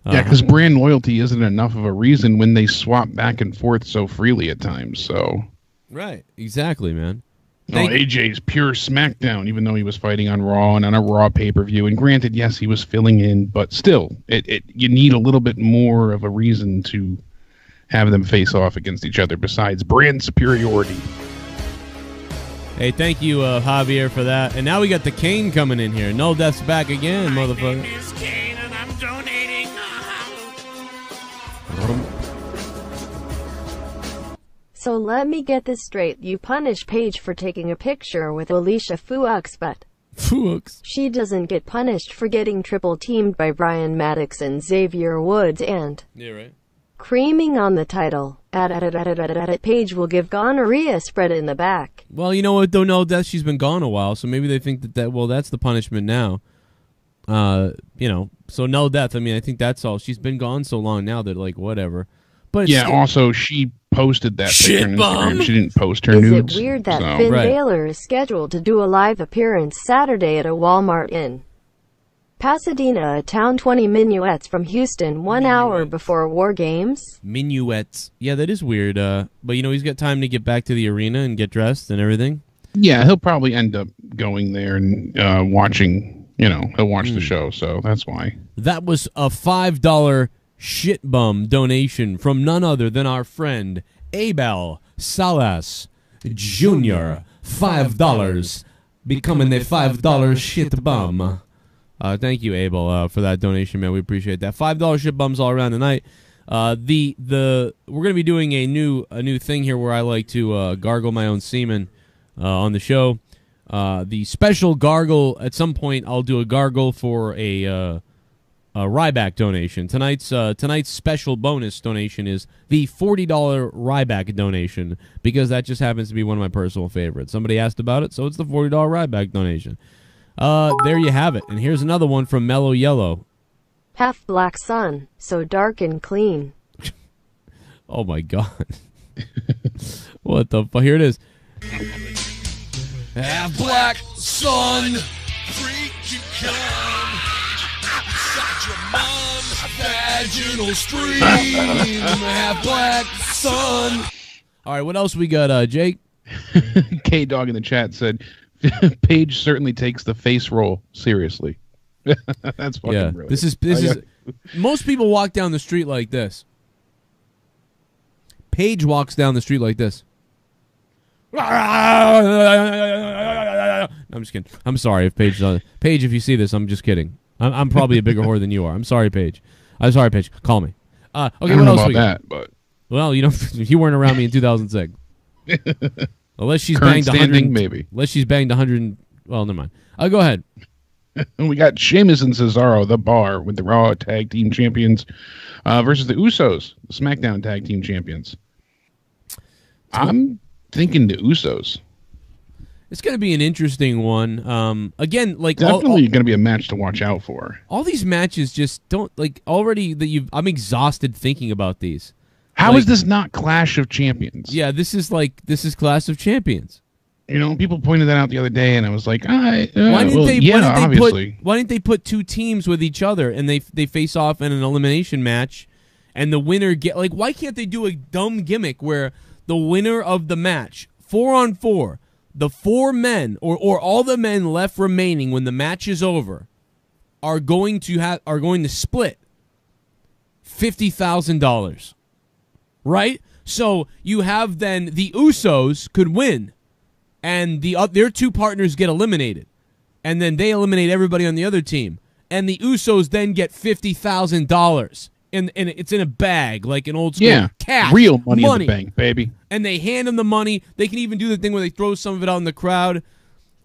Yeah, because brand loyalty isn't enough of a reason when they swap back and forth so freely at times. So, right, exactly, man. AJ's pure SmackDown, even though he was fighting on Raw and on a Raw pay-per-view. And granted, yes, he was filling in, but still, you need a little bit more of a reason to have them face off against each other besides brand superiority. Hey, thank you, Javier, for that. And now we got the KANE coming in here. No Death's back again, motherfucker. My name is KANE and I'm donating. So let me get this straight. You punish Paige for taking a picture with Alicia Fuchs, but she doesn't get punished for getting triple teamed by Brian Maddox and Xavier Woods and creaming on the title. Paige will give gonorrhea spread in the back. Well, you know what, though, no Death, she's been gone a while, so maybe they think well, that's the punishment now. You know, so no Death, I mean, I think that's all. She's been gone so long now that, like, whatever. But yeah, also, she posted that picture on Instagram. She didn't post her nudes. Is it weird that Finn Balor is scheduled to do a live appearance Saturday at a Walmart in Pasadena, a town 20 minuets from Houston, 1 hour before War Games? Minuets. Yeah, that is weird. But, you know, he's got time to get back to the arena and get dressed and everything. Yeah, he'll probably end up going there and watching, you know, he'll watch the show, so that's why. That was a $5 shitbum donation from none other than our friend Abel Salas Jr. $5, becoming a $5 shitbum. Thank you, Abel, for that donation, man. We appreciate that. $5 shit bums all around tonight. We're gonna be doing a new thing here where I like to gargle my own semen on the show. The special gargle at some point. I'll do a gargle for a RYBACK donation. Tonight's special bonus donation is the $40 RYBACK donation because that just happens to be one of my personal favorites. Somebody asked about it, so it's the $40 RYBACK donation. There you have it. And here's another one from Mellow Yellow. Half black sun, so dark and clean. Oh my god. What the fuck? Here it is. Half black sun, freak you come. Inside your mom's vaginal stream. Half black sun. All right, what else we got, Jake? K-Dog in the chat said, Paige certainly takes the face roll seriously. That's fucking brilliant. This is most people walk down the street like this. Paige walks down the street like this. I'm just kidding. I'm sorry if Paige Paige, if you see this, I'm just kidding. I'm probably a bigger whore than you are. I'm sorry, Paige. I'm sorry, Paige. Call me. Okay, what else we got? But well, you know, you weren't around me in 2006. Unless she's banged 100, maybe. Unless she's banged 100. Well, never mind. Go ahead. And we got Sheamus and Cesaro, the Bar, with the Raw Tag Team Champions versus the Usos, the SmackDown Tag Team Champions. I'm thinking the Usos. It's going to be an interesting one. Again, like definitely going to be a match to watch out for. All these matches just don't like already that I'm exhausted thinking about these. How is this not Clash of Champions? Yeah, this is Clash of Champions. You know, people pointed that out the other day, and I was like, why didn't they put two teams with each other and they face off in an elimination match, and the winner get like? Why can't they do a dumb gimmick where the winner of the match, 4-on-4, the 4 men or all the men left remaining when the match is over, are going to split $50,000, right? So you have then the Usos could win. And their two partners get eliminated. And then they eliminate everybody on the other team. And the Usos then get $50,000. And it's in a bag, like an old school cash. Real money in the bank, baby. And they hand them the money. They can even do the thing where they throw some of it out in the crowd.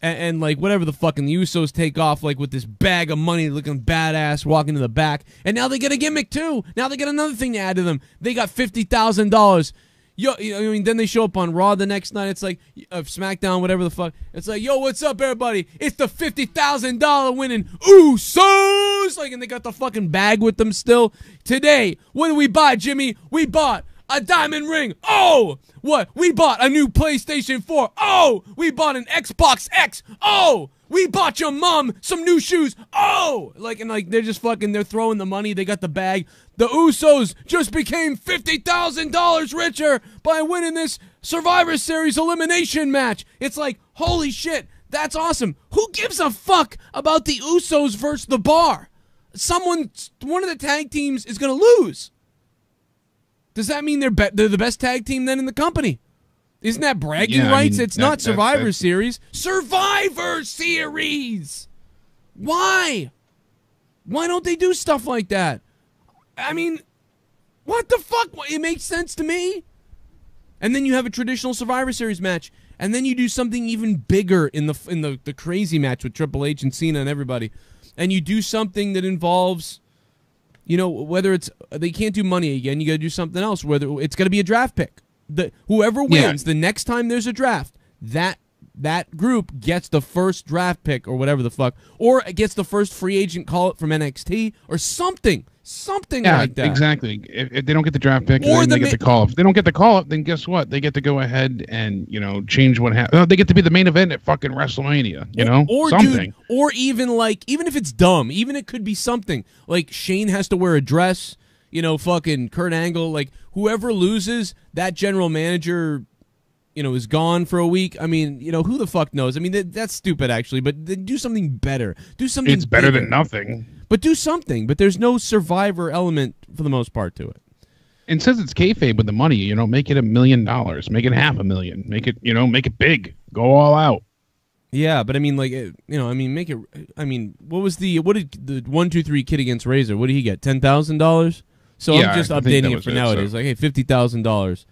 and like whatever the fuck, and the Usos take off like with this bag of money, looking badass, walking to the back, and now they get a gimmick too. Now they get another thing to add to them. They got $50,000. Yo, I mean, then they show up on Raw the next night. It's like SmackDown, whatever the fuck. It's like, yo, what's up, everybody? It's the $50,000 winning Usos. Like, and they got the fucking bag with them still. Today, what did we buy, Jimmy? We bought a diamond ring. Oh, what? We bought a new PlayStation 4. Oh, we bought an Xbox X. Oh, we bought your mom some new shoes. Oh, like, and like they're just fucking, they're throwing the money. They got the bag. The Usos just became $50,000 richer by winning this Survivor Series elimination match. It's like, holy shit, that's awesome. Who gives a fuck about the Usos versus the Bar? One of the tag teams is gonna lose. Does that mean they're the best tag team then in the company? Isn't that bragging rights? It's not Survivor Series. Survivor Series! Why? Why don't they do stuff like that? I mean, what the fuck? It makes sense to me. And then you have a traditional Survivor Series match, and then you do something even bigger in the crazy match with Triple H and Cena and everybody, and you do something that involves, you know, whether it's they can't do money again, you got to do something else. Whether it's going to be a draft pick. Whoever wins the next time there's a draft, that group gets the first draft pick or whatever the fuck, or it gets the first free agent call up from NXT or something like that. Exactly. If they don't get the draft pick, then they get the call up. If they don't get the call up, then guess what? They get to go ahead and change what happens. They get to be the main event at fucking WrestleMania. Or something. Dude, or even if it's dumb, even it could be something like Shane has to wear a dress. Fucking Kurt Angle, like whoever loses, that general manager, is gone for a week. I mean, who the fuck knows? I mean, that's stupid actually, but do something better. Do something. It's better than nothing. But do something. But there's no survivor element for the most part to it. And since it's kayfabe with the money, make it $1 million, make it $500,000, make it big, go all out. Yeah, but I mean, like, make it. I mean, what did the 1, 2, 3 kid against Razor? What did he get? $10,000. So yeah, I'm just updating it for nowadays. Like, hey, $50,000.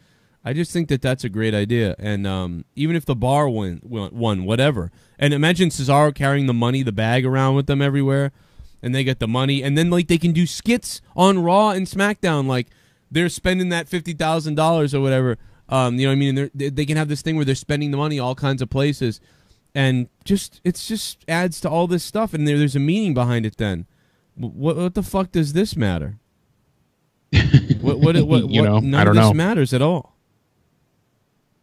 I just think that's a great idea. And even if the Bar won, whatever. And imagine Cesaro carrying the money, the bag around with them everywhere, and they get the money. And then, like, they can do skits on Raw and SmackDown. Like, they're spending that $50,000 or whatever. You know what I mean? And they can have this thing where they're spending the money all kinds of places. And it just adds to all this stuff. And there's a meaning behind it then. What the fuck does this matter? What none I don't of this know. Matters at all.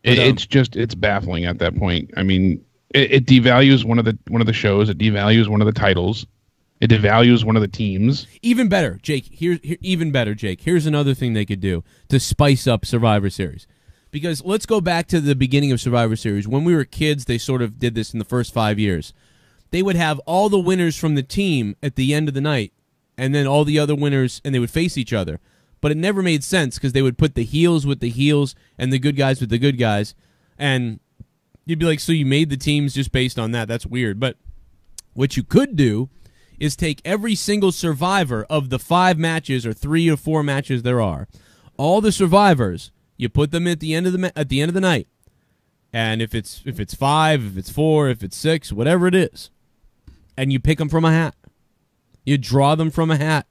It's baffling at that point. I mean, it devalues one of the shows. It devalues one of the titles. It devalues one of the teams. Even better, Jake. Even better, Jake. Here's another thing they could do to spice up Survivor Series. Because let's go back to the beginning of Survivor Series. When we were kids, they sort of did this in the first 5 years. They would have all the winners from the team at the end of the night, and then all the other winners, and they would face each other. But it never made sense because they would put the heels with the heels and the good guys with the good guys. And you'd be like, so you made the teams just based on that? That's weird. But what you could do is take every single survivor of the 5 matches or 3 or 4 matches there are, all the survivors, you put them at the end of the night. And if it's 5, if it's 4, if it's 6, whatever it is, and you pick them from a hat. You draw them from a hat.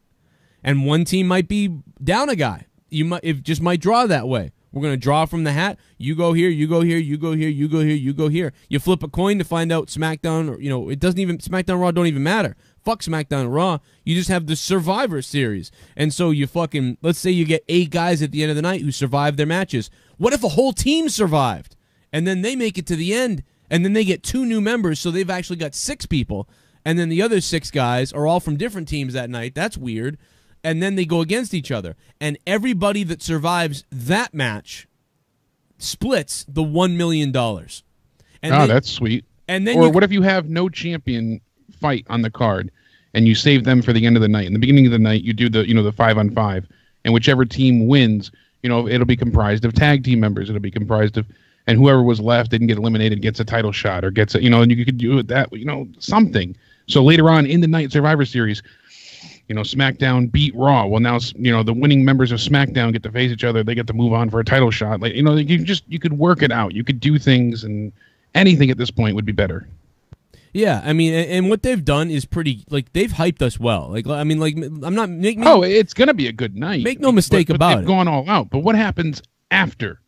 And one team might be down a guy. It just might draw that way. We're going to draw from the hat. You go here, you go here, you go here, you go here, you go here. You flip a coin to find out SmackDown, or, it doesn't even, SmackDown Raw don't even matter. Fuck SmackDown Raw. You just have the Survivor Series. And so you fucking, let's say you get 8 guys at the end of the night who survived their matches. What if a whole team survived? And then they make it to the end, and then they get 2 new members, so they've actually got 6 people. And then the other 6 guys are all from different teams that night. That's weird. And then they go against each other. And everybody that survives that match splits the $1 million. And that's sweet. And then what if you have no champion fight on the card, and you save them for the end of the night? In the beginning of the night, you do the 5-on-5, and whichever team wins, it'll be comprised of tag team members. It'll be comprised of, and whoever was left didn't get eliminated gets a title shot or gets and you could do it that something. So later on in the night Survivor Series, SmackDown beat Raw. Well, now, the winning members of SmackDown get to face each other. They get to move on for a title shot. Like, you could work it out. You could do things, and anything at this point would be better. Yeah, I mean, and what they've done is pretty, like, they've hyped us well. Like, I mean, like, I'm not making. Oh, it's gonna be a good night. Make no mistake about they've it. Gone all out. But what happens after?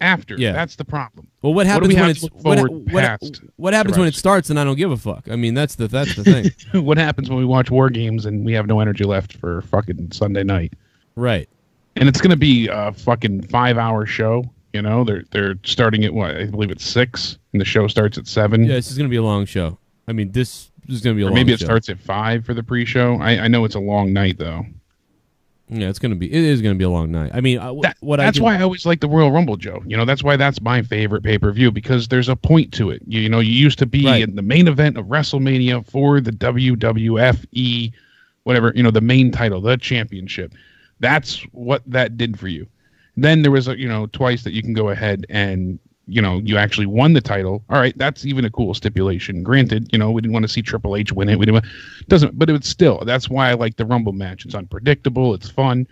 Yeah, that's the problem. Well, what happens when it's what happens when it Survivor starts and I don't give a fuck? I mean, that's the thing. What happens when we watch War Games and we have no energy left for fucking Sunday night? Right. And it's gonna be a fucking 5-hour show. You know, they're starting at what? I believe it's 6, and the show starts at 7. Yeah, this is gonna be a long show. I mean, this is gonna be a long show. Maybe it starts at 5 for the pre-show. I know it's a long night though. Yeah, it is gonna be a long night. I mean, that's why I always like the Royal Rumble, Joe. You know, that's why that's my favorite pay-per-view, because there's a point to it. You know, you used to be in the main event of WrestleMania for the WWFE, whatever, you know, the main title, the championship. That's what that did for you. Then there was, twice that you can go ahead and, you actually won the title. All right, that's even a cool stipulation. Granted, we didn't want to see Triple H win it. But it's still, that's why I like the Rumble match. It's unpredictable, it's fun,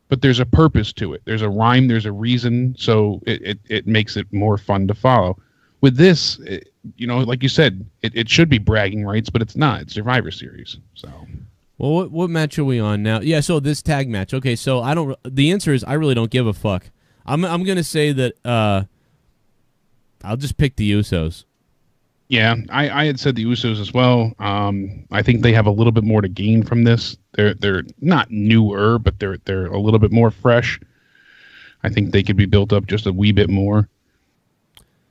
but there's a purpose to it. There's a rhyme, there's a reason, so it makes it more fun to follow. With this, like you said, it should be bragging rights, but it's not. It's Survivor Series, so... Well, what match are we on now? Yeah, so this tag match. Okay, so the answer is I really don't give a fuck. I'm gonna say that I'll just pick the Usos. Yeah, I had said the Usos as well. I think they have a little bit more to gain from this. They're not newer, but they're a little bit more fresh. I think they could be built up just a wee bit more.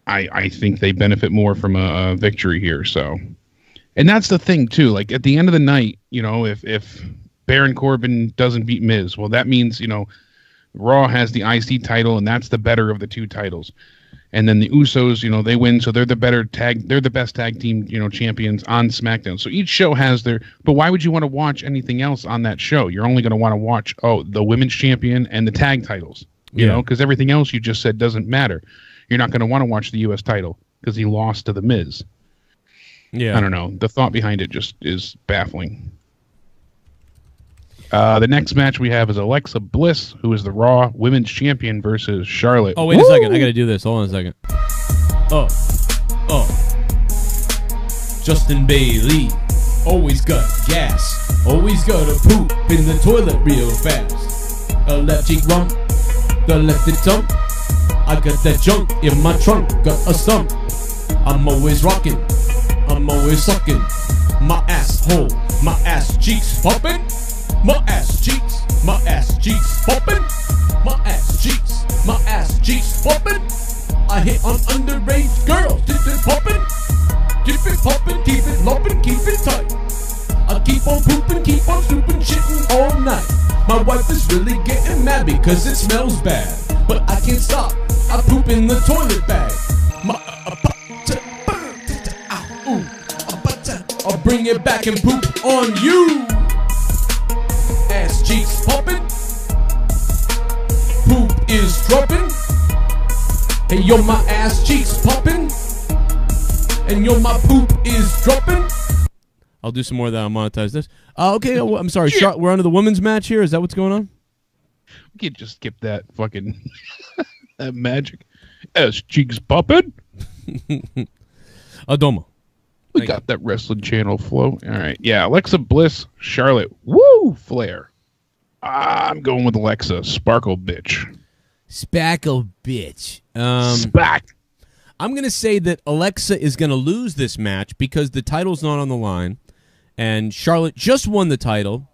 I think they benefit more from a victory here, so... And that's the thing, too. Like, at the end of the night, if Baron Corbin doesn't beat Miz, well, that means, Raw has the IC title, and that's the better of the two titles. And then the Usos, they win, so they're the best tag team, champions on SmackDown. So each show has their... But why would you want to watch anything else on that show? You're only going to want to watch, the women's champion and the tag titles, you know, because everything else you just said doesn't matter. You're not going to want to watch the U.S. title because he lost to the Miz. Yeah, I don't know. The thought behind it just is baffling. The next match we have is Alexa Bliss, who is the Raw Women's Champion, versus Charlotte. Oh, wait a second. I got to do this. Hold on a second. Oh. Justin Bailey. Always got gas. Always got to poop in the toilet real fast. A left cheek rump. The left it tump. I got that junk in my trunk. Got a stump. I'm always rocking. I'm always sucking my asshole, my ass cheeks popping, my ass cheeks popping, my ass cheeks popping. I hit on underage girls, dip it popping, keep it lopping, keep it tight. I keep on pooping, keep on snooping, shitting all night. My wife is really getting mad because it smells bad, but I can't stop. I poop in the toilet bag. I'll bring it back and poop on you. Ass cheeks popping. Poop is dropping. Hey, yo, my ass cheeks popping. And yo, my poop is dropping. I'll do some more of that. I'll monetize this. Okay, I'm sorry. We're on to the women's match here. Is that what's going on? We can't just skip that fucking that magic. Ass cheeks popping. Adoma. We got that wrestling channel flow. All right. Yeah, Alexa Bliss, Charlotte. Woo! Flair. I'm going with Alexa. Sparkle bitch. Spackle bitch. Spack. I'm going to say that Alexa is going to lose this match because the title's not on the line, and Charlotte just won the title,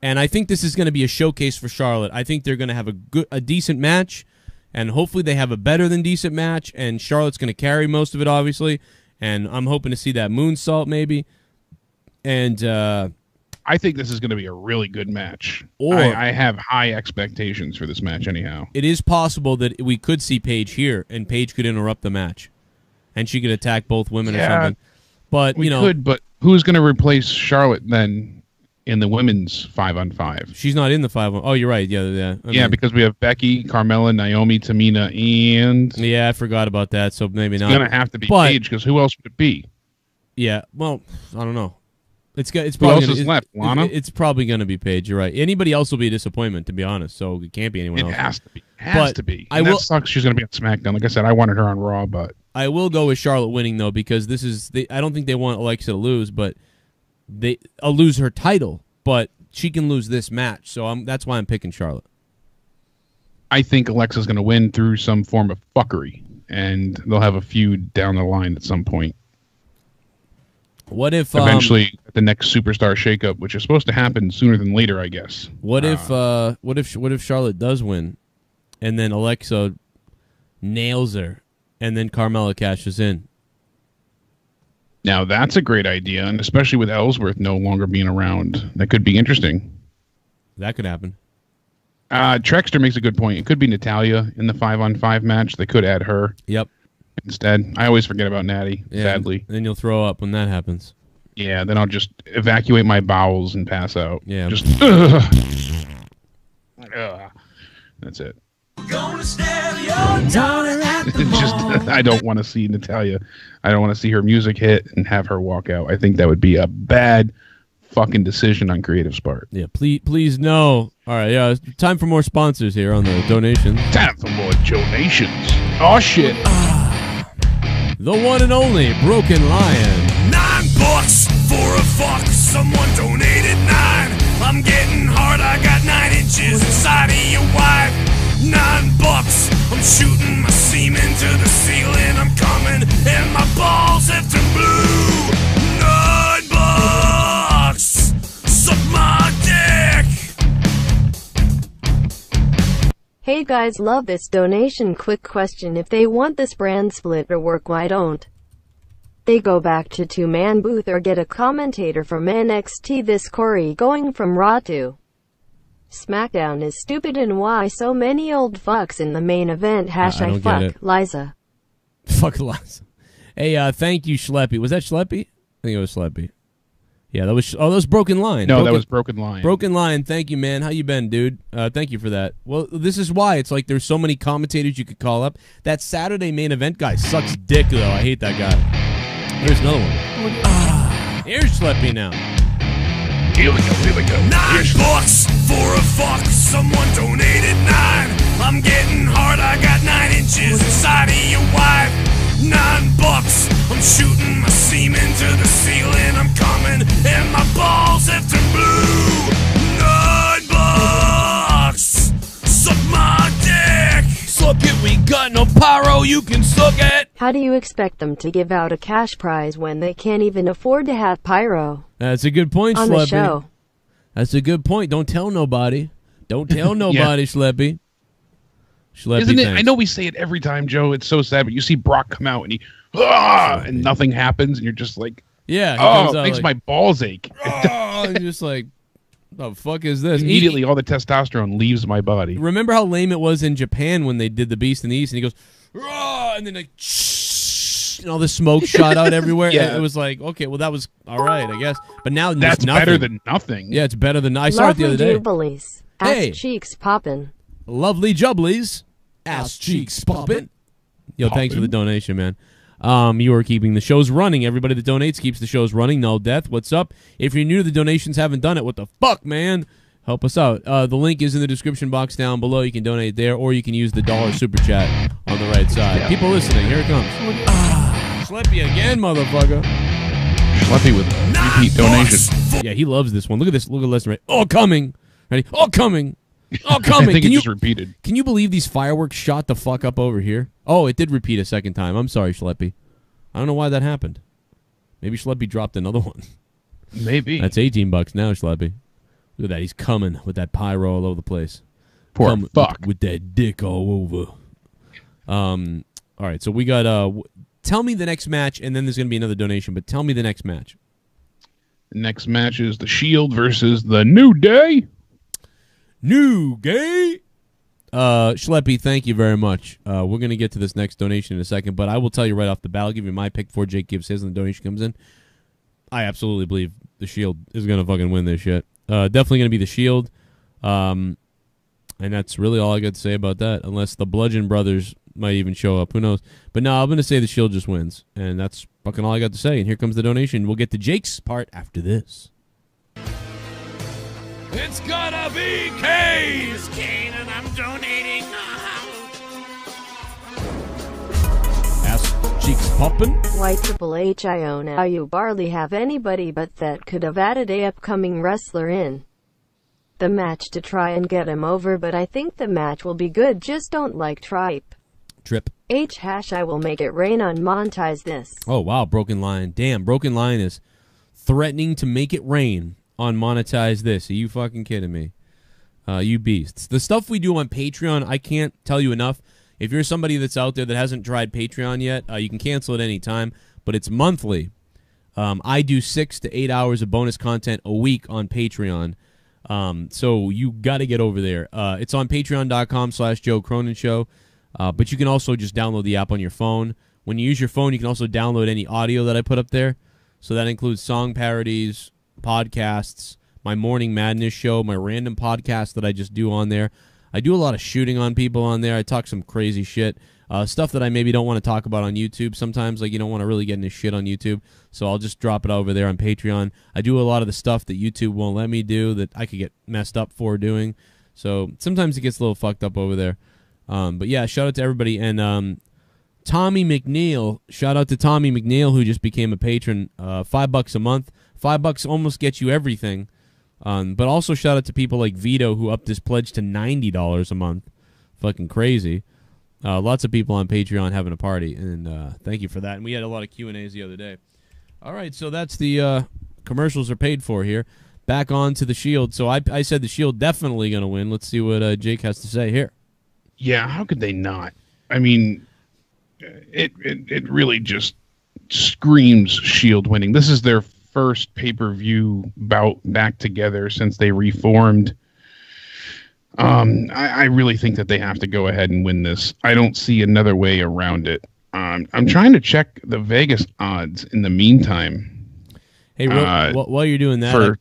and I think this is going to be a showcase for Charlotte. I think they're going to have a decent match, and hopefully they have a better than decent match, and Charlotte's going to carry most of it, obviously. And I'm hoping to see that moonsault maybe. And I think this is going to be a really good match. Or I have high expectations for this match anyhow. It is possible that we could see Paige here, and Paige could interrupt the match. And she could attack both women or something. But, we could, but who's going to replace Charlotte then in the women's 5-on-5? She's not in the 5-on. Oh, you're right. Yeah. Yeah, because we have Becky, Carmella, Naomi, Tamina, and... Yeah, I forgot about that, so maybe not. It's going to have to be Paige, because who else would it be? Yeah, well, I don't know. It's who probably else is left, Lana? It's probably going to be Paige, you're right. Anybody else will be a disappointment, to be honest, so it can't be anyone else. It has to be. And that sucks. She's going to be on SmackDown. Like I said, I wanted her on Raw, but... I will go with Charlotte winning though, because this is I don't think they want Alexa to lose, but lose her title, but she can lose this match. So that's why I'm picking Charlotte. I think Alexa's going to win through some form of fuckery, and they'll have a feud down the line at some point. What if eventually the next superstar shakeup, which is supposed to happen sooner than later, I guess. What if Charlotte does win, and then Alexa nails her, and then Carmella cashes in? Now that's a great idea, and especially with Ellsworth no longer being around, that could be interesting. That could happen. Trexter makes a good point. It could be Natalya in the 5-on-5 match. They could add her. Yep. Instead, I always forget about Natty. Yeah, sadly. Then you'll throw up when that happens. Yeah. Then I'll just evacuate my bowels and pass out. Yeah. Just. That's it. It's just I don't want to see Natalya. I don't want to see her music hit and have her walk out. I think that would be a bad fucking decision on Creative's part. Yeah, please no. All right, yeah, time for more sponsors here on the donations. Time for more donations. Oh shit. The one and only Broken Lion. $9 for a fuck. Someone donated 9. I'm getting hard. I got 9 inches inside of your wife. $9. I'm shooting my semen to the ceiling. I'm coming and my balls have turned blue. $9. Suck my dick. Hey guys, love this donation. Quick question: if they want this brand split to work, why don't they go back to 2-man booth or get a commentator from NXT? This Corey going from Raw to SmackDown is stupid, and why so many old fucks in the main event? Hashtag fuck Liza. Fuck Liza. Hey, thank you, Schleppy. Was that Schleppy? I think it was Schleppy. Yeah, that was Broken Line. No, that was Broken Line. Broken Line, thank you, man. How you been, dude? Thank you for that. Well, this is why. It's like there's so many commentators you could call up. That Saturday main event guy sucks dick, though. I hate that guy. Here's another one. Here's Schleppy now. Here we go. $9 for a fuck. Someone donated 9. I'm getting hard. I got 9 inches inside of your wife. $9. I'm shooting my semen to the ceiling. I'm coming and my balls have turned blue. $9. Suck my dick. Suck it. We got no pyro. You can suck it. How do you expect them to give out a cash prize when they can't even afford to have pyro? That's a good point, on Schleppy. The show. That's a good point. Don't tell nobody. Don't tell nobody, Schleppy. Schleppy. Isn't it? Thanks. I know we say it every time, Joe. It's so sad, but you see Brock come out and he and nothing happens, and you're just like, yeah, it makes my balls ache. You're just like, the fuck is this? Immediately, all the testosterone leaves my body. Remember how lame it was in Japan when they did the Beast in the East, and he goes, and then like, and all the smoke shot out everywhere. Yeah. It was like, okay, well, that was all right, I guess. But now that's nothing. better than nothing. Yeah, it's better than I saw it the other day. Jubilees. Hey. Ass cheeks poppin'. Lovely jubblies. Ass cheeks poppin'. Yo, thanks for the donation, man. You are keeping the shows running. Everybody that donates keeps the shows running. Null Death, what's up? If you're new to the donations, haven't done it, what the fuck, man? Help us out. The link is in the description box down below. You can donate there, or you can use the $1 super chat on the right side. Yeah. People listening, here it comes. Schleppy again, motherfucker. Schleppy with repeat donation. Yeah, he loves this one. Look at this. Look at Lesnar. Oh, coming. Ready? Oh, coming. Oh, coming. I think it just repeated. Can you believe these fireworks shot the fuck up over here? Oh, it did repeat a second time. I'm sorry, Schleppy. I don't know why that happened. Maybe Schleppy dropped another one. Maybe. That's $18 now, Schleppy. Look at that. He's coming with that pyro all over the place. Poor fuck. With that dick all over. All right, so we got... tell me the next match, and then there's going to be another donation, but tell me the next match. The next match is The Shield versus The New Day. New Day? Schleppy, thank you very much. We're going to get to this next donation in a second, but I will tell you right off the bat, I'll give you my pick before Jake gives his and the donation comes in. I absolutely believe The Shield is going to fucking win this shit. Definitely going to be The Shield. And that's really all I got to say about that, unless the Bludgeon Brothers might even show up. Who knows? But no, I'm going to say The Shield just wins. And that's fucking all I got to say. And here comes the donation. We'll get to Jake's part after this. It's gonna be Kane! It's Kane and I'm donating now. Ass cheeks poppin'. Why Triple H I own how you barely have anybody but that could have added a upcoming wrestler in the match to try and get him over, but I think the match will be good, just don't like Tripe. Trip. I will make it rain on monetize this. Oh, wow, Broken Lion. Damn, Broken Lion is threatening to make it rain on monetize this. Are you fucking kidding me? You beasts. The stuff we do on Patreon, I can't tell you enough. If you're somebody that's out there that hasn't tried Patreon yet, you can cancel at any time, but it's monthly. I do 6 to 8 hours of bonus content a week on Patreon. So you got to get over there. It's on patreon.com/Joe Cronin Show. But you can also just download the app on your phone. When you use your phone, you can also download any audio that I put up there. So that includes song parodies, podcasts, my Morning Madness show, my random podcast that I just do on there. I do a lot of shooting on people on there. I talk some crazy shit. Stuff that I maybe don't want to talk about on YouTube sometimes. Like, you don't want to really get into shit on YouTube. So I'll just drop it over there on Patreon. I do a lot of the stuff that YouTube won't let me do that I could get messed up for doing. So sometimes it gets a little fucked up over there. But yeah, shout out to everybody. And Tommy McNeil, shout out to Tommy McNeil, who just became a patron. $5 a month. $5 almost gets you everything. But also shout out to people like Vito, who upped his pledge to $90 a month. Fucking crazy. Lots of people on Patreon having a party, and thank you for that. And we had a lot of Q&As the other day. All right, so that's the commercials are paid for here. Back on to the Shield. So I said the Shield definitely going to win. Let's see what Jake has to say here. Yeah, how could they not? I mean, it really just screams Shield winning. This is their first pay-per-view bout back together since they reformed. I really think that they have to go ahead and win this. I don't see another way around it. I'm trying to check the Vegas odds in the meantime. Hey, while you're doing that, for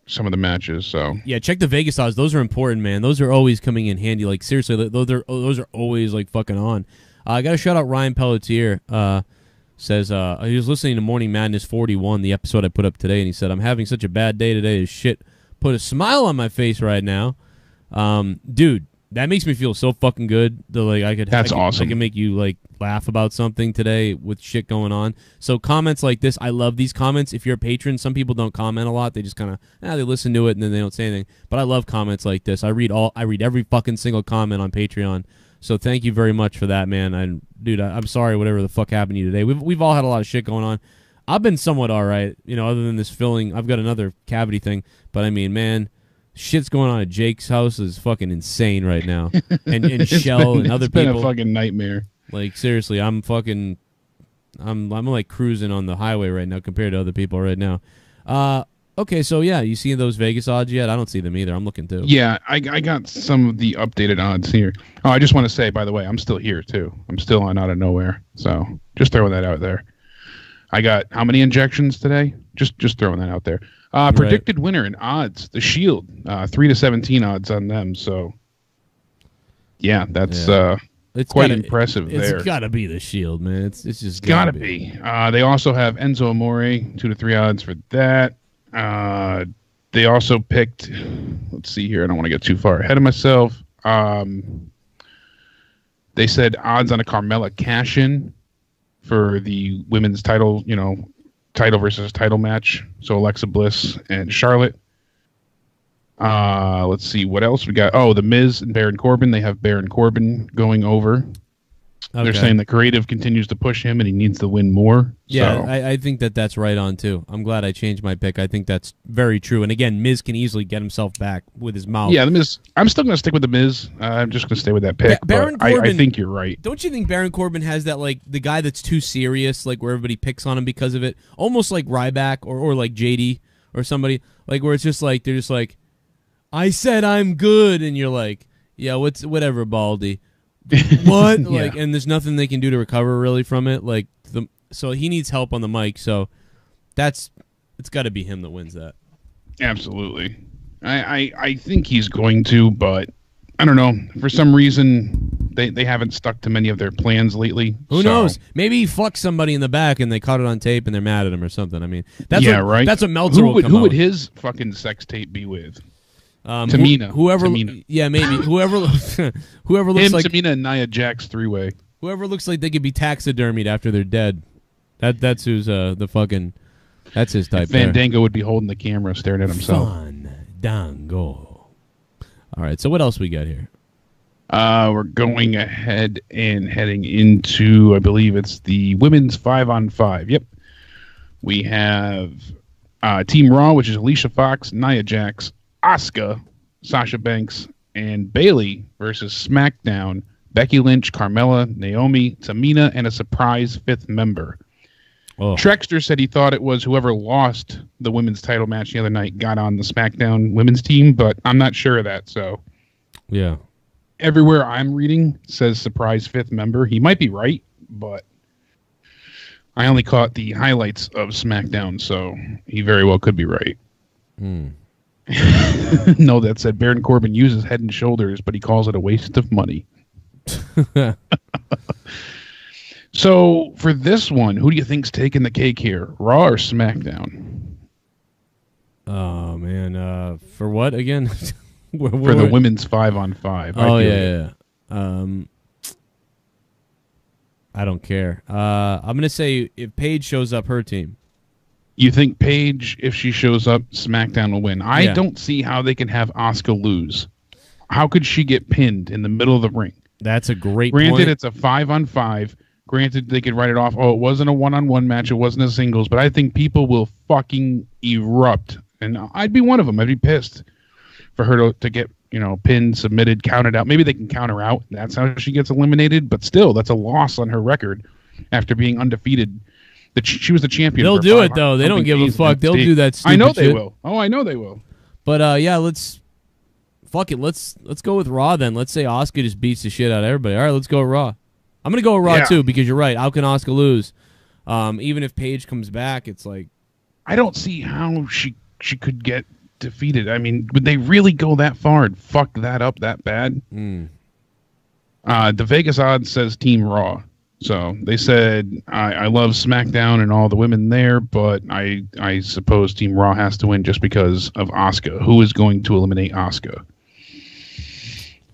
some of the matches. So yeah, check the Vegas odds. Those are important, man. Those are always coming in handy. Like, seriously, those are always like fucking on. I got to shout out Ryan Pelletier. Says he was listening to Morning Madness 41, the episode I put up today, and he said, "I'm having such a bad day today. As shit put a smile on my face right now." Dude, that makes me feel so fucking good. Awesome. I can make you like laugh about something today with shit going on. So comments like this, I love these comments. If you're a patron, some people don't comment a lot. They just kind of they listen to it and then they don't say anything. But I love comments like this. I read every fucking single comment on Patreon. So thank you very much for that, man. And dude, I'm sorry whatever the fuck happened to you today. We've all had a lot of shit going on. I've been somewhat all right, other than this filling. I've got another cavity thing, but I mean, man, shit's going on at Jake's house is fucking insane right now. And Shell and other people. It's been a fucking nightmare. Like, seriously, I'm like cruising on the highway right now compared to other people right now. Okay, so yeah, you see those Vegas odds yet? I don't see them either. I'm looking too. Yeah, I got some of the updated odds here. Oh, I just want to say, by the way, I'm still here too. I'm still on Out of Nowhere. So just throwing that out there. I got how many injections today? Just throwing that out there. Predicted winner in odds, the Shield, 3-17 odds on them. So yeah, that's it's quite impressive there. It's got to be the Shield, man. It's just got to be. They also have Enzo Amore, 2-3 odds for that. They also picked, let's see here, I don't want to get too far ahead of myself. They said odds on a Carmella cash-in for the women's title, title versus title match. So Alexa Bliss and Charlotte. Let's see what else we got. Oh, The Miz and Baron Corbin. They have Baron Corbin going over. Okay. They're saying the creative continues to push him and he needs to win more. Yeah, so. I think that's right on, too. I'm glad I changed my pick. I think that's very true. And again, Miz can easily get himself back with his mouth. Yeah, The Miz. I'm still going to stick with The Miz. I'm just going to stay with that pick. Baron Corbin, I think you're right. Don't you think Baron Corbin has that, like, the guy that's too serious, like, where everybody picks on him because of it? Almost like Ryback or like JD or somebody, like, where it's just like, they're just like, I said I'm good, and you're like, yeah, whatever, Baldy. What? Yeah. Like, and there's nothing they can do to recover really from it. Like, so he needs help on the mic. So it's got to be him that wins that. Absolutely. I think he's going to, but I don't know. For some reason, they haven't stuck to many of their plans lately. Who knows? Maybe he fucked somebody in the back and they caught it on tape and they're mad at him or something. I mean, right. That's what Meltzer will come out. Who would his fucking sex tape be with? Tamina. Whoever. Tamina. Yeah, maybe. Whoever looks Him, like Tamina, and Nia Jax 3-way. Whoever looks like they could be taxidermied after they're dead. That's who's the fucking. That's his type. Fandango would be holding the camera, staring at himself. Fandango. All right. So what else we got here? We're going ahead and heading into, I believe it's the women's 5-on-5. Yep. We have Team Raw, which is Alicia Fox, Nia Jax, Asuka, Sasha Banks, and Bayley versus SmackDown. Becky Lynch, Carmella, Naomi, Tamina, and a surprise 5th member. Oh. Trexter said he thought it was whoever lost the women's title match the other night got on the SmackDown women's team, but I'm not sure of that. So, yeah. Everywhere I'm reading says surprise 5th member. He might be right, but I only caught the highlights of SmackDown, so he very well could be right. No, that said, Baron Corbin uses Head and Shoulders, but he calls it a waste of money. So, for this one, who do you think's taking the cake here? Raw or SmackDown? Oh, man. For what again? For the women's 5-on-5. Oh, yeah. I don't care. I'm going to say if Paige shows up, her team. You think Paige, if she shows up, SmackDown will win? I don't see how they can have Asuka lose. How could she get pinned in the middle of the ring? That's a great point. Granted, it's a 5-on-5. Granted, they could write it off. Oh, it wasn't a 1-on-1 match. It wasn't a singles. But I think people will fucking erupt. And I'd be one of them. I'd be pissed for her to get, pinned, submitted, counted out. Maybe they can count her out. That's how she gets eliminated. But still, that's a loss on her record after being undefeated. She was the champion. They'll do it, though. They don't give a fuck. They'll do that stupid I know they shit. will. Oh, I know they will. But, yeah, fuck it. Let's go with Raw then. Let's say Asuka just beats the shit out of everybody. All right, let's go with Raw. I'm going to go with Raw, too, because you're right. How can Asuka lose? Even if Paige comes back, it's like... I don't see how she could get defeated. I mean, would they really go that far and fuck that up that bad? The Vegas odds says Team Raw. So they said, I love SmackDown and all the women there, but I suppose Team Raw has to win just because of Asuka. Who is going to eliminate Asuka?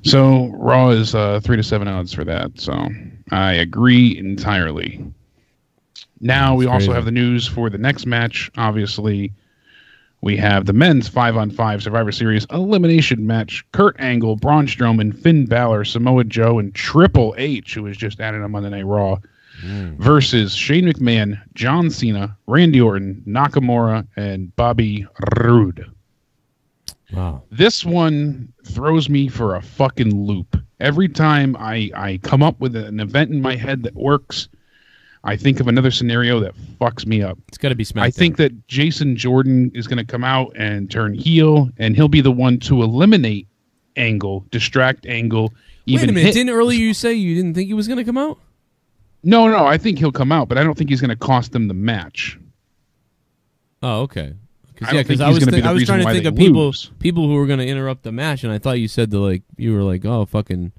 So Raw is 3-7 odds for that. So I agree entirely. Now we also have the news for the next match. Obviously, we have the men's 5-on-5 Survivor Series elimination match. Kurt Angle, Braun Strowman, Finn Balor, Samoa Joe, and Triple H, who was just added on Monday Night Raw, versus Shane McMahon, John Cena, Randy Orton, Nakamura, and Bobby Roode. Wow. This one throws me for a fucking loop. Every time I come up with an event in my head that works, I think of another scenario that fucks me up. It's got to be SmackDown. I think that Jason Jordan is going to come out and turn heel, and he'll be the one to eliminate Angle, distract Angle. Wait a minute. Didn't earlier you say you didn't think he was going to come out? No, I think he'll come out, but I don't think he's going to cost them the match. Oh, okay. Because I was trying to think of people who were going to interrupt the match, and I thought you said you were like, oh, fucking,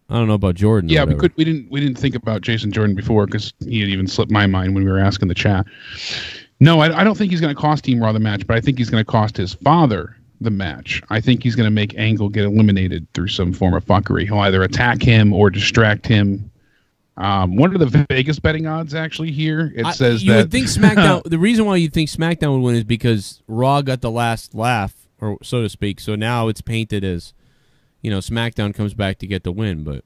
I don't know about Jordan. Yeah, we didn't think about Jason Jordan before because he had even slipped my mind when we were asking the chat. No, I don't think he's going to cost Team Raw the match, but I think he's going to cost his father the match. I think he's going to make Angle get eliminated through some form of fuckery. He'll either attack him or distract him. One of the Vegas betting odds actually here, it says you that... would think SmackDown... The reason why you think SmackDown would win is because Raw got the last laugh, or so to speak, so now it's painted as, SmackDown comes back to get the win, but...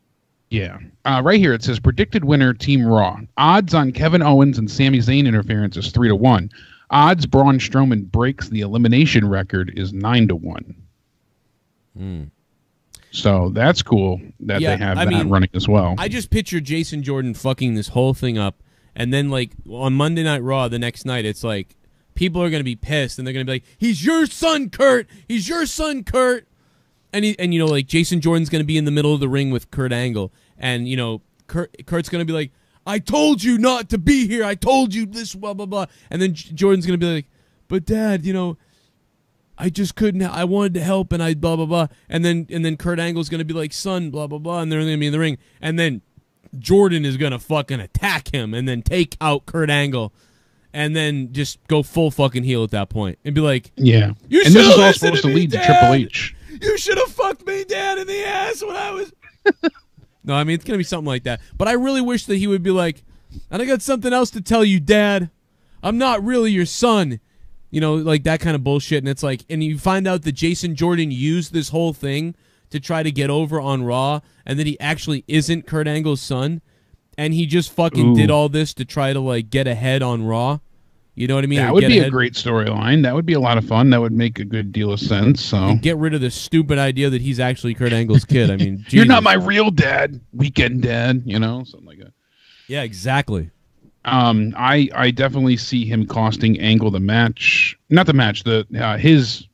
Yeah. Right here it says, predicted winner, Team Raw. Odds on Kevin Owens and Sami Zayn interference is 3-1. Odds Braun Strowman breaks the elimination record is 9-1. So that's cool that they have that running as well. I just picture Jason Jordan fucking this whole thing up, and then on Monday Night Raw the next night, it's like people are going to be pissed, and they're going to be like, "He's your son, Kurt. He's your son, Kurt." And Jason Jordan's going to be in the middle of the ring with Kurt Angle, and Kurt's going to be like, "I told you not to be here. I told you this, blah blah blah." And then Jordan's going to be like, "But Dad, I just couldn't. I wanted to help, and I blah blah blah." And then Kurt Angle's gonna be like, "Son, blah blah blah," and they're gonna be in the ring. And then Jordan is gonna fucking attack him, and then take out Kurt Angle, and then just go full fucking heel at that point, and be like, "Yeah." You and this is all supposed to lead to Triple H. You should have fucked me, Dad, in the ass when I was. No, I mean, it's going to be something like that. But I really wish that he would be like, and I got something else to tell you, Dad. I'm not really your son. You know, like that kind of bullshit. And it's like, and you find out that Jason Jordan used this whole thing to try to get over on Raw, and that he actually isn't Kurt Angle's son. And he just fucking did all this to try to, like, get ahead on Raw. You know what I mean? That would be a great storyline. That would be a lot of fun. That would make a good deal of sense. So and get rid of the stupid idea that he's actually Kurt Angle's kid. I mean, you're not my real dad, weekend dad. You know, something like that. Yeah, exactly. I definitely see him costing Angle the match. Not the match. His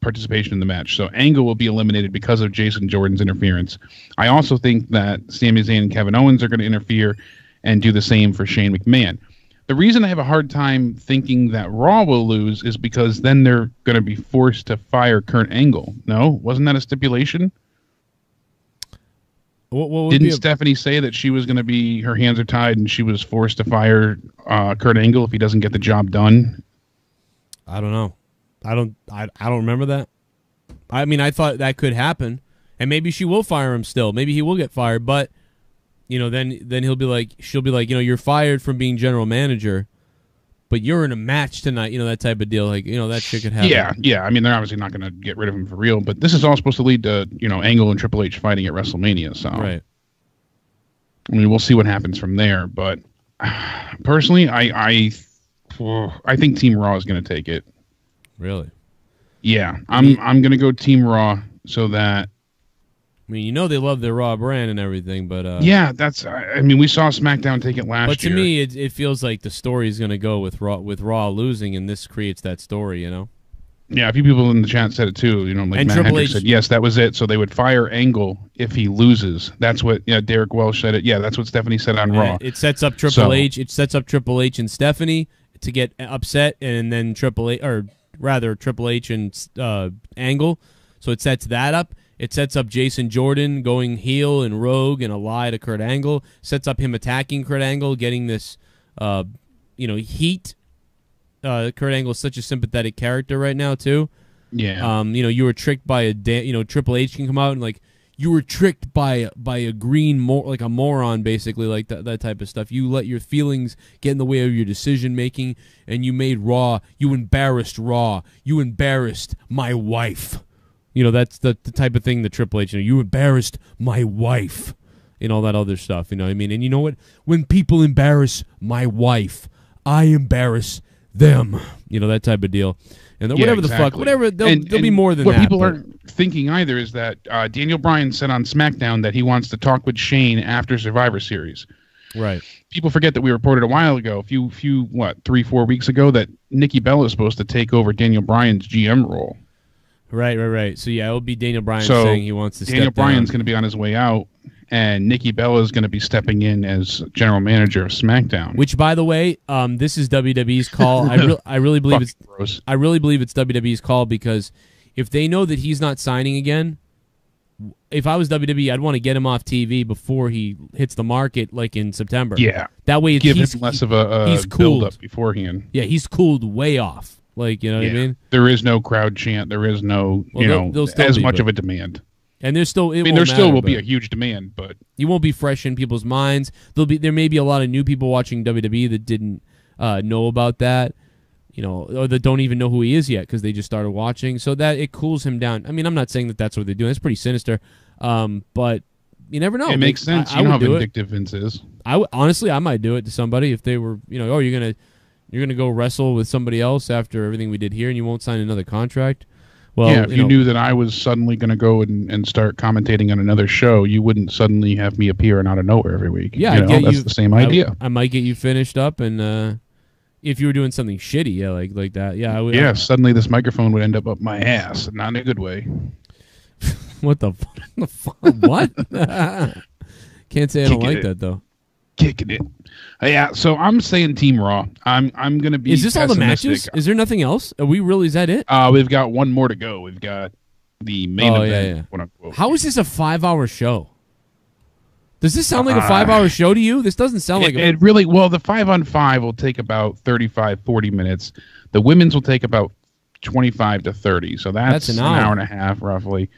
participation in the match. So Angle will be eliminated because of Jason Jordan's interference. I also think that Sami Zayn and Kevin Owens are going to interfere and do the same for Shane McMahon. The reason I have a hard time thinking that Raw will lose is because then they're going to be forced to fire Kurt Angle. No? Wasn't that a stipulation? Didn't Stephanie say that she was going to be, her hands are tied and she was forced to fire Kurt Angle if he doesn't get the job done? I don't know. I don't remember that. I mean, I thought that could happen, and maybe she will fire him still. Maybe he will get fired, but then she'll be like, you're fired from being general manager, but you're in a match tonight. That type of deal. Like, that shit could happen. Yeah. I mean, they're obviously not going to get rid of him for real, but this is all supposed to lead to Angle and Triple H fighting at WrestleMania. So right. I mean, we'll see what happens from there. But personally, I think Team Raw is going to take it. Really? Yeah, I'm going to go Team Raw so that. I mean, they love their Raw brand and everything, but yeah, that's. I mean, we saw SmackDown take it last year. But to me, it feels like the story is going to go with Raw losing, and this creates that story. Yeah, a few people in the chat said it too. Like and Matt Triple Hendricks said, yes, that was it. So they would fire Angle if he loses. That's what Derek Welsh said it. Yeah, that's what Stephanie said on Raw. It sets up Triple H. It sets up Triple H and Stephanie to get upset, and then Triple H and Angle. So it sets that up. It sets up Jason Jordan going heel and rogue and a lie to Kurt Angle. Sets up him attacking Kurt Angle, getting this, heat. Kurt Angle is such a sympathetic character right now too. Yeah. You were tricked by Triple H can come out and like you were tricked by a green like a moron, basically, like that type of stuff. You let your feelings get in the way of your decision making, and you made Raw. You embarrassed Raw. You embarrassed my wife. That's the type of thing that Triple H. You embarrassed my wife, and all that other stuff. You know what I mean? And you know what? When people embarrass my wife, I embarrass them. That type of deal. And whatever the fuck, whatever, there'll be more than that. What people aren't thinking either is that Daniel Bryan said on SmackDown that he wants to talk with Shane after Survivor Series. Right. People forget that we reported a while ago, 3-4 weeks ago, that Nikki Bella is supposed to take over Daniel Bryan's GM role. Right. So yeah, it'll be Daniel Bryan saying he wants to step down. Daniel Bryan's going to be on his way out, and Nikki Bella is going to be stepping in as general manager of SmackDown. Which, by the way, this is WWE's call. I really believe it's gross. I really believe it's WWE's call, because if they know that he's not signing again, if I was WWE, I'd want to get him off TV before he hits the market, like in September. Yeah, that way give him less of a build up beforehand. Yeah, he's cooled way off. Like, what I mean? There is no crowd chant. There is no, as much of a demand. And there's still, there still will be a huge demand, but you won't be fresh in people's minds. There may be a lot of new people watching WWE that didn't know about that, or that don't even know who he is yet because they just started watching. So that it cools him down. I mean, I'm not saying that that's what they're doing. It's pretty sinister, but you never know. It makes sense. You know how vindictive Vince is. Honestly, I might do it to somebody if they were, you're gonna go wrestle with somebody else after everything we did here, and you won't sign another contract. Well, yeah, if you knew that I was suddenly going to go and start commentating on another show, you wouldn't suddenly have me appearing out of nowhere every week. Yeah, that's the same idea. I might get you finished up, and if you were doing something shitty, like that, yeah. Suddenly this microphone would end up my ass, not in a good way. What the fuck? What? Can't say I don't like that though. Kicking it. Yeah, so I'm saying Team Raw. I'm going to be. Is this all the matches? Is there nothing else? Are we really? Is that it? We've got one more to go. We've got the main event. Yeah. How is this a 5-hour show? Does this sound like a 5-hour show to you? This doesn't sound like it. Really, well, the 5-on-5 will take about 35-40 minutes. The women's will take about 25 to 30. So that's an hour and a half, roughly.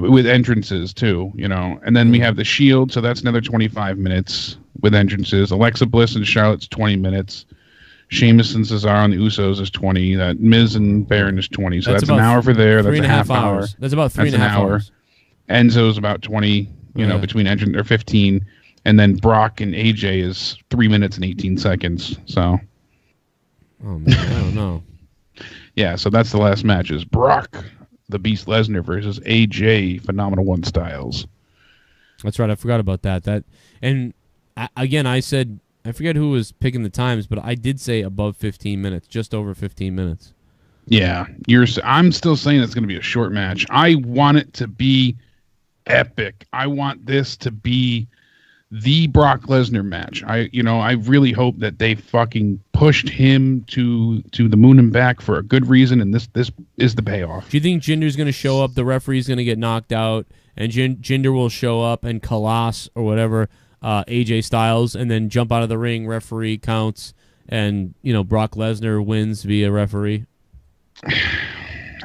with entrances too, you know. And then we have the Shield, so that's another 25 minutes with entrances. Alexa Bliss and Charlotte's 20 minutes. Sheamus and Cesaro and the Usos is 20. That Miz and Baron is 20. So that's an hour for there. That's a half hour. That's about 3.5 hours. Enzo's about 20, you know, between entrance or 15. And then Brock and AJ is 3 minutes and 18 seconds. So. Oh, man, I don't know. Yeah, so that's the last matches. Brock, the Beast Lesnar versus AJ, Phenomenal One Styles. That's right. I forgot about that. And again, I said, I forget who was picking the times, but I did say above 15 minutes, just over 15 minutes. Yeah, I'm still saying it's going to be a short match. I want it to be epic. I want this to be the Brock Lesnar match. I really hope that they fucking pushed him to the moon and back for a good reason, and this is the payoff. Do you think Jinder's going to show up, the referee's going to get knocked out, and Jinder will show up and Kalash or whatever, AJ Styles, and then jump out of the ring, referee counts, and Brock Lesnar wins via referee?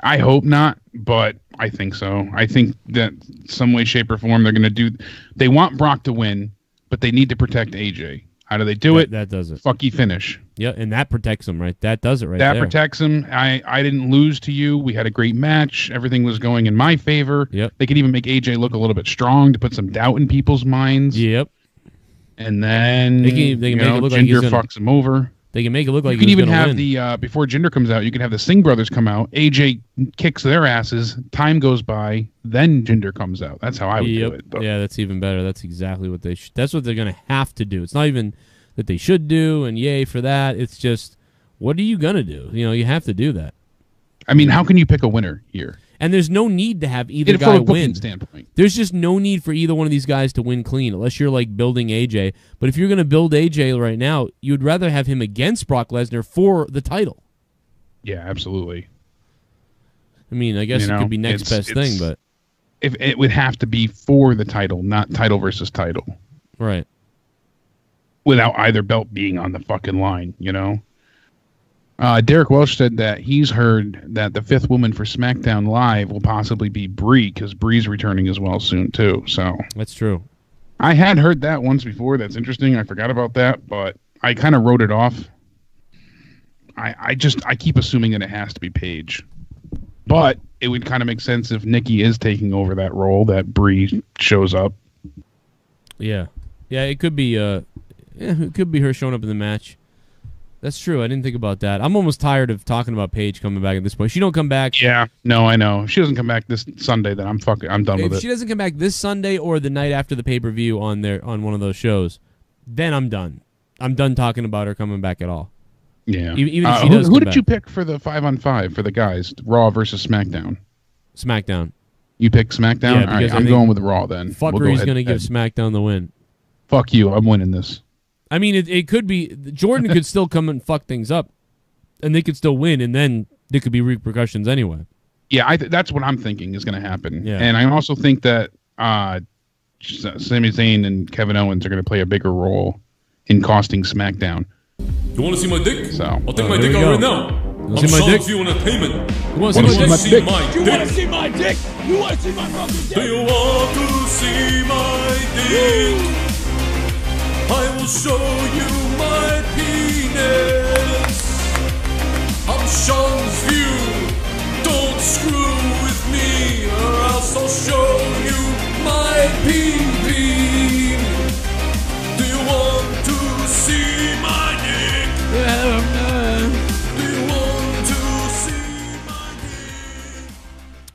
I hope not, but I think so. I think that some way, shape, or form they're going to do. They want Brock to win, but they need to protect AJ. How do they do it? That does it. Fucky finish. Yeah, and that protects him, right? That does it right there. That protects him. I didn't lose to you. We had a great match. Everything was going in my favor. Yep. They could even make AJ look a little bit strong to put some doubt in people's minds. Yep. And then they can make it look Jinder like fucks him over. They can make it look like you can even have win. the before Jinder comes out, you can have the Singh brothers come out. AJ kicks their asses. Time goes by, then Jinder comes out. That's how I would do it. But. Yeah, that's even better. That's exactly what they. That's what they're gonna have to do. It's not even that they should do, and yay for that. It's just, what are you gonna do? You have to do that. I mean, how can you pick a winner here? And there's no need to have either guy win. Standpoint. There's just no need for either one of these guys to win clean, unless you're like building AJ. But if you're going to build AJ right now, you'd rather have him against Brock Lesnar for the title. Yeah, absolutely. I mean, I guess it could be next best thing, but if it would have to be for the title, not title versus title, right? Without either belt being on the fucking line, Derek Welsh said that he's heard that the fifth woman for SmackDown Live will possibly be Brie, because Brie's returning as well soon too. So that's true. I had heard that once before. That's interesting. I forgot about that, but I kind of wrote it off. I keep assuming that it has to be Paige, but it would kind of make sense if Nikki is taking over that role, that Brie shows up. Yeah, it could be. It could be her showing up in the match. That's true. I didn't think about that. I'm almost tired of talking about Paige coming back at this point. She don't come back. Yeah, no, I know. If she doesn't come back this Sunday, then I'm done with it. If she doesn't come back this Sunday or the night after the pay-per-view on one of those shows, then I'm done. I'm done talking about her coming back at all. Yeah. Even if she does who did you pick for the 5-on-5 for the guys? Raw versus SmackDown. SmackDown. You pick SmackDown? Yeah, all right, I'm going with Raw then. Fuckery's going to give SmackDown the win. Fuck you. I'm winning this. I mean, it could be Jordan could still come and fuck things up, and they could still win, and then there could be repercussions anyway. Yeah, that's what I'm thinking is going to happen. Yeah. And I also think that Sami Zayn and Kevin Owens are going to play a bigger role in costing SmackDown. You want to see my dick? So I'll take my dick out right now. I'm showing you entertainment. You want to see my dick? You want to see my dick? You want to see my fucking dick? Do you want to see my dick? I will show you my penis. I'm Sean's view. Don't screw with me, or else I'll show you my pee-pee. Do you want to see my dick? Do you want to see my dick?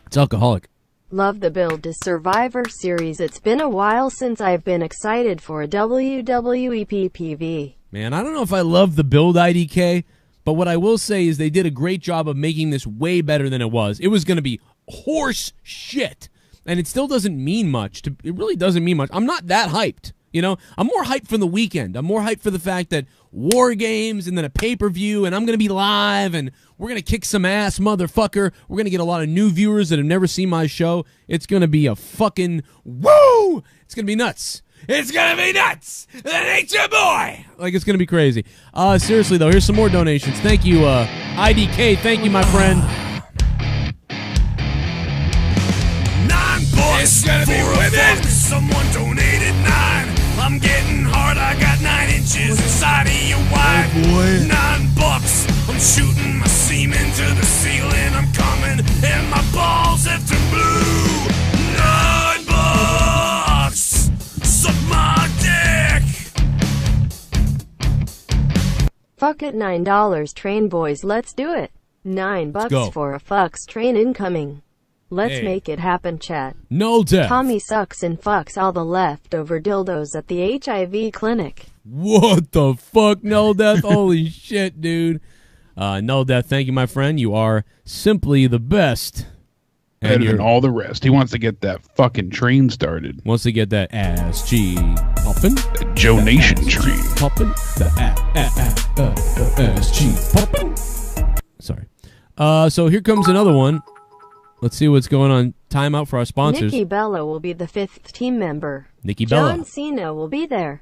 It's alcoholic. Love the build to Survivor Series. It's been a while since I've been excited for a WWE PPV. Man, I don't know if I love the build, IDK, but what I will say is they did a great job of making this way better than it was. It was going to be horse shit, and it still doesn't mean much. It really doesn't mean much. I'm not that hyped. I'm more hyped for the weekend. I'm more hyped for the fact that War Games and then a pay-per-view, and I'm going to be live, and we're going to kick some ass, motherfucker. We're going to get a lot of new viewers that have never seen my show. It's going to be a fucking woo! It's going to be nuts. It's going to be nuts! The Nature Boy! Like, it's going to be crazy. Seriously, though, here's some more donations. Thank you, IDK. Thank you, my friend. $9. It's gonna be women. Someone donated 9. I'm getting hard. I got 9 inches inside of your wide. Oh boy. $9. I'm shooting my semen to the ceiling. I'm coming and my balls have turned blue. $9. Suck my dick. Fuck it, $9 train boys, let's do it. $9 for a fucks train incoming. Let's make it happen, chat. No death. Tommy sucks and fucks all the leftover dildos at the HIV clinic. What the fuck, no death? Holy shit, dude. No death, thank you, my friend. You are simply the best. Better than all the rest. He wants to get that fucking train started. Wants to get that ass G poppin'. The Joe Nation train. Poppin'. The ass G poppin'. Sorry. So here comes another one. Let's see what's going on. Timeout for our sponsors. Nikki Bella will be the 5th team member. Nikki Bella. John Cena will be there.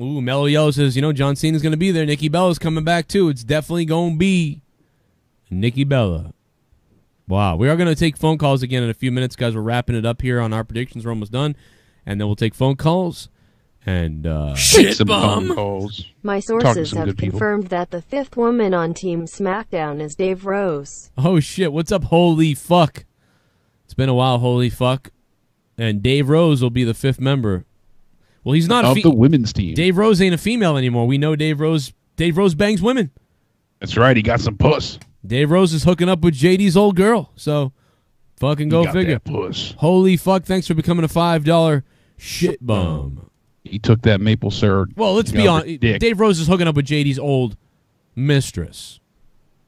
Ooh, Mellow Yellow says, you know, John Cena's going to be there. Nikki Bella's coming back, too. It's definitely going to be Nikki Bella. Wow. We are going to take phone calls again in a few minutes, guys. We're wrapping it up here on our predictions. We're almost done. And then we'll take phone calls. And, shit bomb phone calls. My sources have confirmed that the 5th woman on Team SmackDown is Dave Rose. Oh, shit. What's up, holy fuck? It's been a while, holy fuck. And Dave Rose will be the 5th member. Well, he's not of the women's team. Dave Rose ain't a female anymore. We know Dave Rose bangs women. That's right. He got some puss. Dave Rose is hooking up with JD's old girl. So, fucking go figure. That puss. Holy fuck. Thanks for becoming a $5 shit bum. He took that maple syrup. Well, let's be honest. Dave Rose is hooking up with JD's old mistress.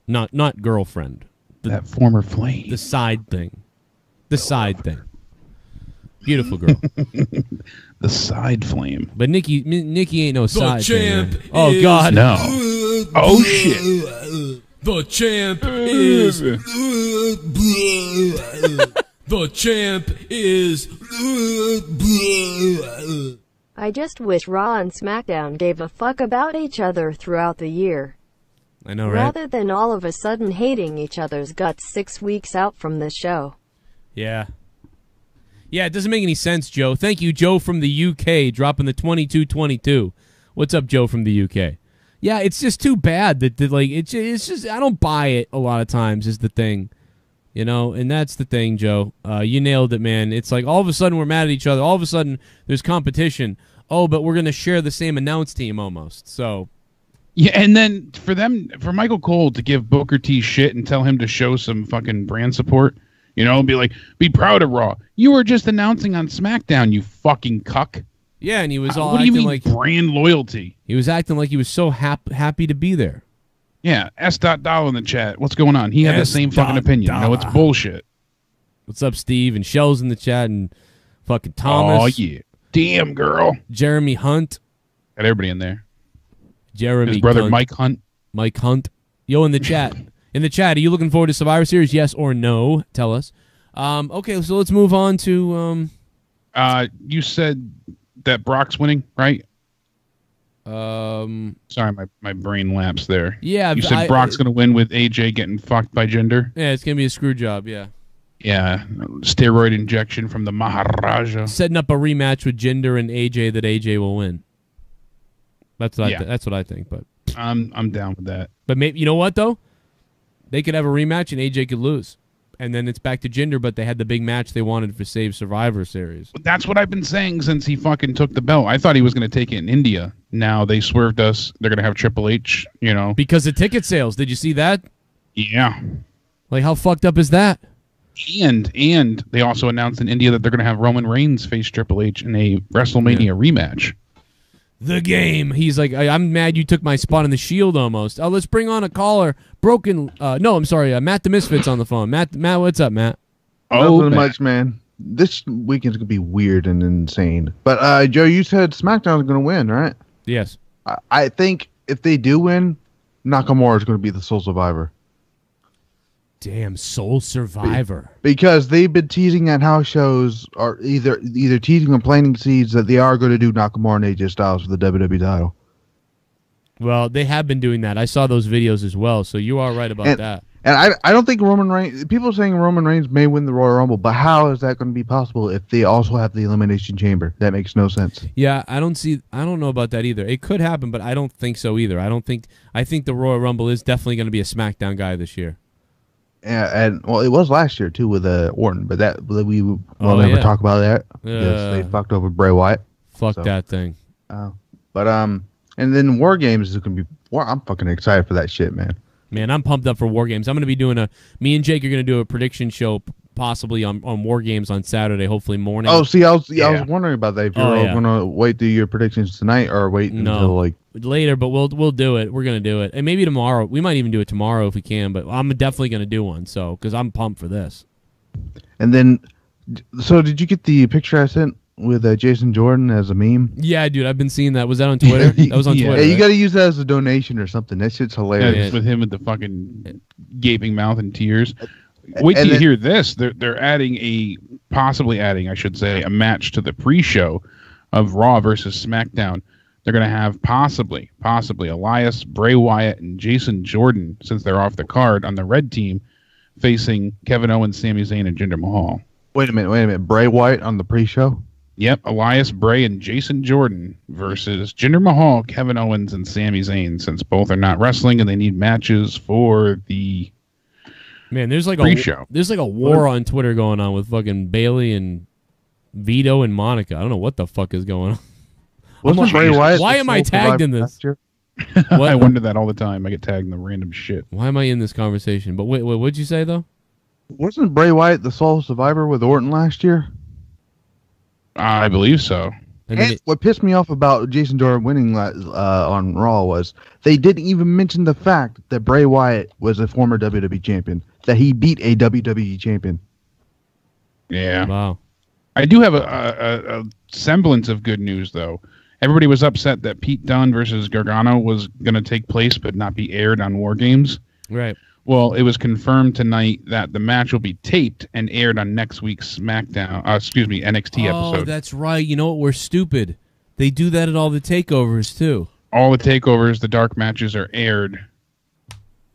Not girlfriend. That former flame. The side thing. The side thing. Beautiful girl. The side flame. But Nikki ain't no side champ thing. Oh, God. No. Oh, shit. The champ is... The champ is... I just wish Raw and SmackDown gave a fuck about each other throughout the year. I know, right? Rather than all of a sudden hating each other's guts 6 weeks out from the show. Yeah. Yeah, it doesn't make any sense, Joe. Thank you, Joe from the UK, dropping the 2222. What's up, Joe from the UK? Yeah, it's just too bad that like it's just I don't buy it a lot of times is the thing. You know, and that's the thing, Joe. You nailed it, man. It's like all of a sudden we're mad at each other. All of a sudden there's competition. Oh, but we're going to share the same announce team almost. So yeah, and then for Michael Cole to give Booker T shit and tell him to show some fucking brand support. You know, be like, be proud of Raw. You were just announcing on SmackDown, you fucking cuck. Yeah, and he was all what do you acting mean like brand loyalty. He was acting like he was so happy to be there. Yeah, S.Doll in the chat. What's going on? He had the same fucking opinion. No, it's bullshit. What's up, Steve? And Shell's in the chat, and fucking Thomas. Oh, yeah. Damn, girl. Jeremy Hunt. Got everybody in there. Jeremy His brother, Hunt. Mike Hunt. Mike Hunt. Yo, in the chat. In the chat, are you looking forward to Survivor Series? Yes or no? Tell us. Okay, so let's move on to... you said that Brock's winning, right? Sorry, my brain lapsed there. Yeah. You said Brock's going to win with AJ getting fucked by Jinder? Yeah, it's going to be a screw job, yeah. Yeah, steroid injection from the Maharaja. Setting up a rematch with Jinder and AJ that AJ will win. That's what I think, but... I'm down with that. But maybe, you know what, though? They could have a rematch and AJ could lose. And then it's back to Jinder, but they had the big match they wanted for Save Survivor Series. That's what I've been saying since he fucking took the belt. I thought he was going to take it in India. Now they swerved us. They're going to have Triple H, you know. Because of ticket sales. Did you see that? Yeah. Like, how fucked up is that? And they also announced in India that they're going to have Roman Reigns face Triple H in a WrestleMania rematch. The game. He's like, I'm mad you took my spot in the Shield almost. Oh, let's bring on a caller. No, I'm sorry. Matt the Misfit's on the phone. Matt, what's up, Matt? Nothing much, man. This weekend's going to be weird and insane. But, Joe, you said SmackDown's going to win, right? Yes. I think if they do win, Nakamura is going to be the sole survivor. Damn, sole survivor. Because they've been teasing at house shows, or either teasing or planting seeds that they are going to do Nakamura and AJ Styles for the WWE title. Well, they have been doing that. I saw those videos as well, so you are right about that. And I don't think Roman Reigns. People are saying Roman Reigns may win the Royal Rumble, but how is that going to be possible if they also have the Elimination Chamber? That makes no sense. Yeah, I don't know about that either. It could happen, but I don't think so either. I think the Royal Rumble is definitely going to be a SmackDown guy this year. Yeah, and well, it was last year too with Orton, but we will never talk about that because they fucked over Bray Wyatt. Fuck that thing. But and then War Games is going to be. Well, I'm fucking excited for that shit, man. Man, I'm pumped up for War Games. I'm going to be doing me and Jake are going to do a prediction show possibly on War Games on Saturday, hopefully morning. Oh, see, I was wondering about that. If you're going to wait to do your predictions tonight or wait until like later, but we'll do it. We're going to do it. And maybe tomorrow. We might even do it tomorrow if we can, but I'm definitely going to do one cuz I'm pumped for this. And then so did you get the picture I sent with Jason Jordan as a meme? Yeah, dude, I've been seeing that. Was that on Twitter? That was on Twitter. Yeah, you got to use that as a donation or something. That shit's hilarious. Yeah, with him with the fucking gaping mouth and tears. Wait till you hear this. They're possibly adding, I should say, a match to the pre-show of Raw versus SmackDown. They're going to have possibly Elias, Bray Wyatt, and Jason Jordan, since they're off the card on the red team, facing Kevin Owens, Sami Zayn, and Jinder Mahal. Wait a minute. Bray Wyatt on the pre-show? Yep, Elias, Bray, and Jason Jordan versus Jinder Mahal, Kevin Owens, and Sami Zayn, since both are not wrestling and they need matches for the there's like pre-show. There's like a war on Twitter going on with fucking Bailey and Vito and Monica. I don't know what the fuck is going on. Why am I tagged in this? I wonder that all the time. I get tagged in the random shit. Why am I in this conversation? But wait, what'd you say though? Wasn't Bray Wyatt the sole survivor with Orton last year? I believe so. And what pissed me off about Jason Jordan winning on Raw was they didn't even mention the fact that Bray Wyatt was a former WWE champion, that he beat a WWE champion. Yeah. Wow. I do have a semblance of good news, though. Everybody was upset that Pete Dunne versus Gargano was going to take place but not be aired on War Games. Right. Well, it was confirmed tonight that the match will be taped and aired on next week's SmackDown. NXT episode. Oh, that's right. You know what? We're stupid. They do that at all the takeovers too. All the takeovers, the dark matches are aired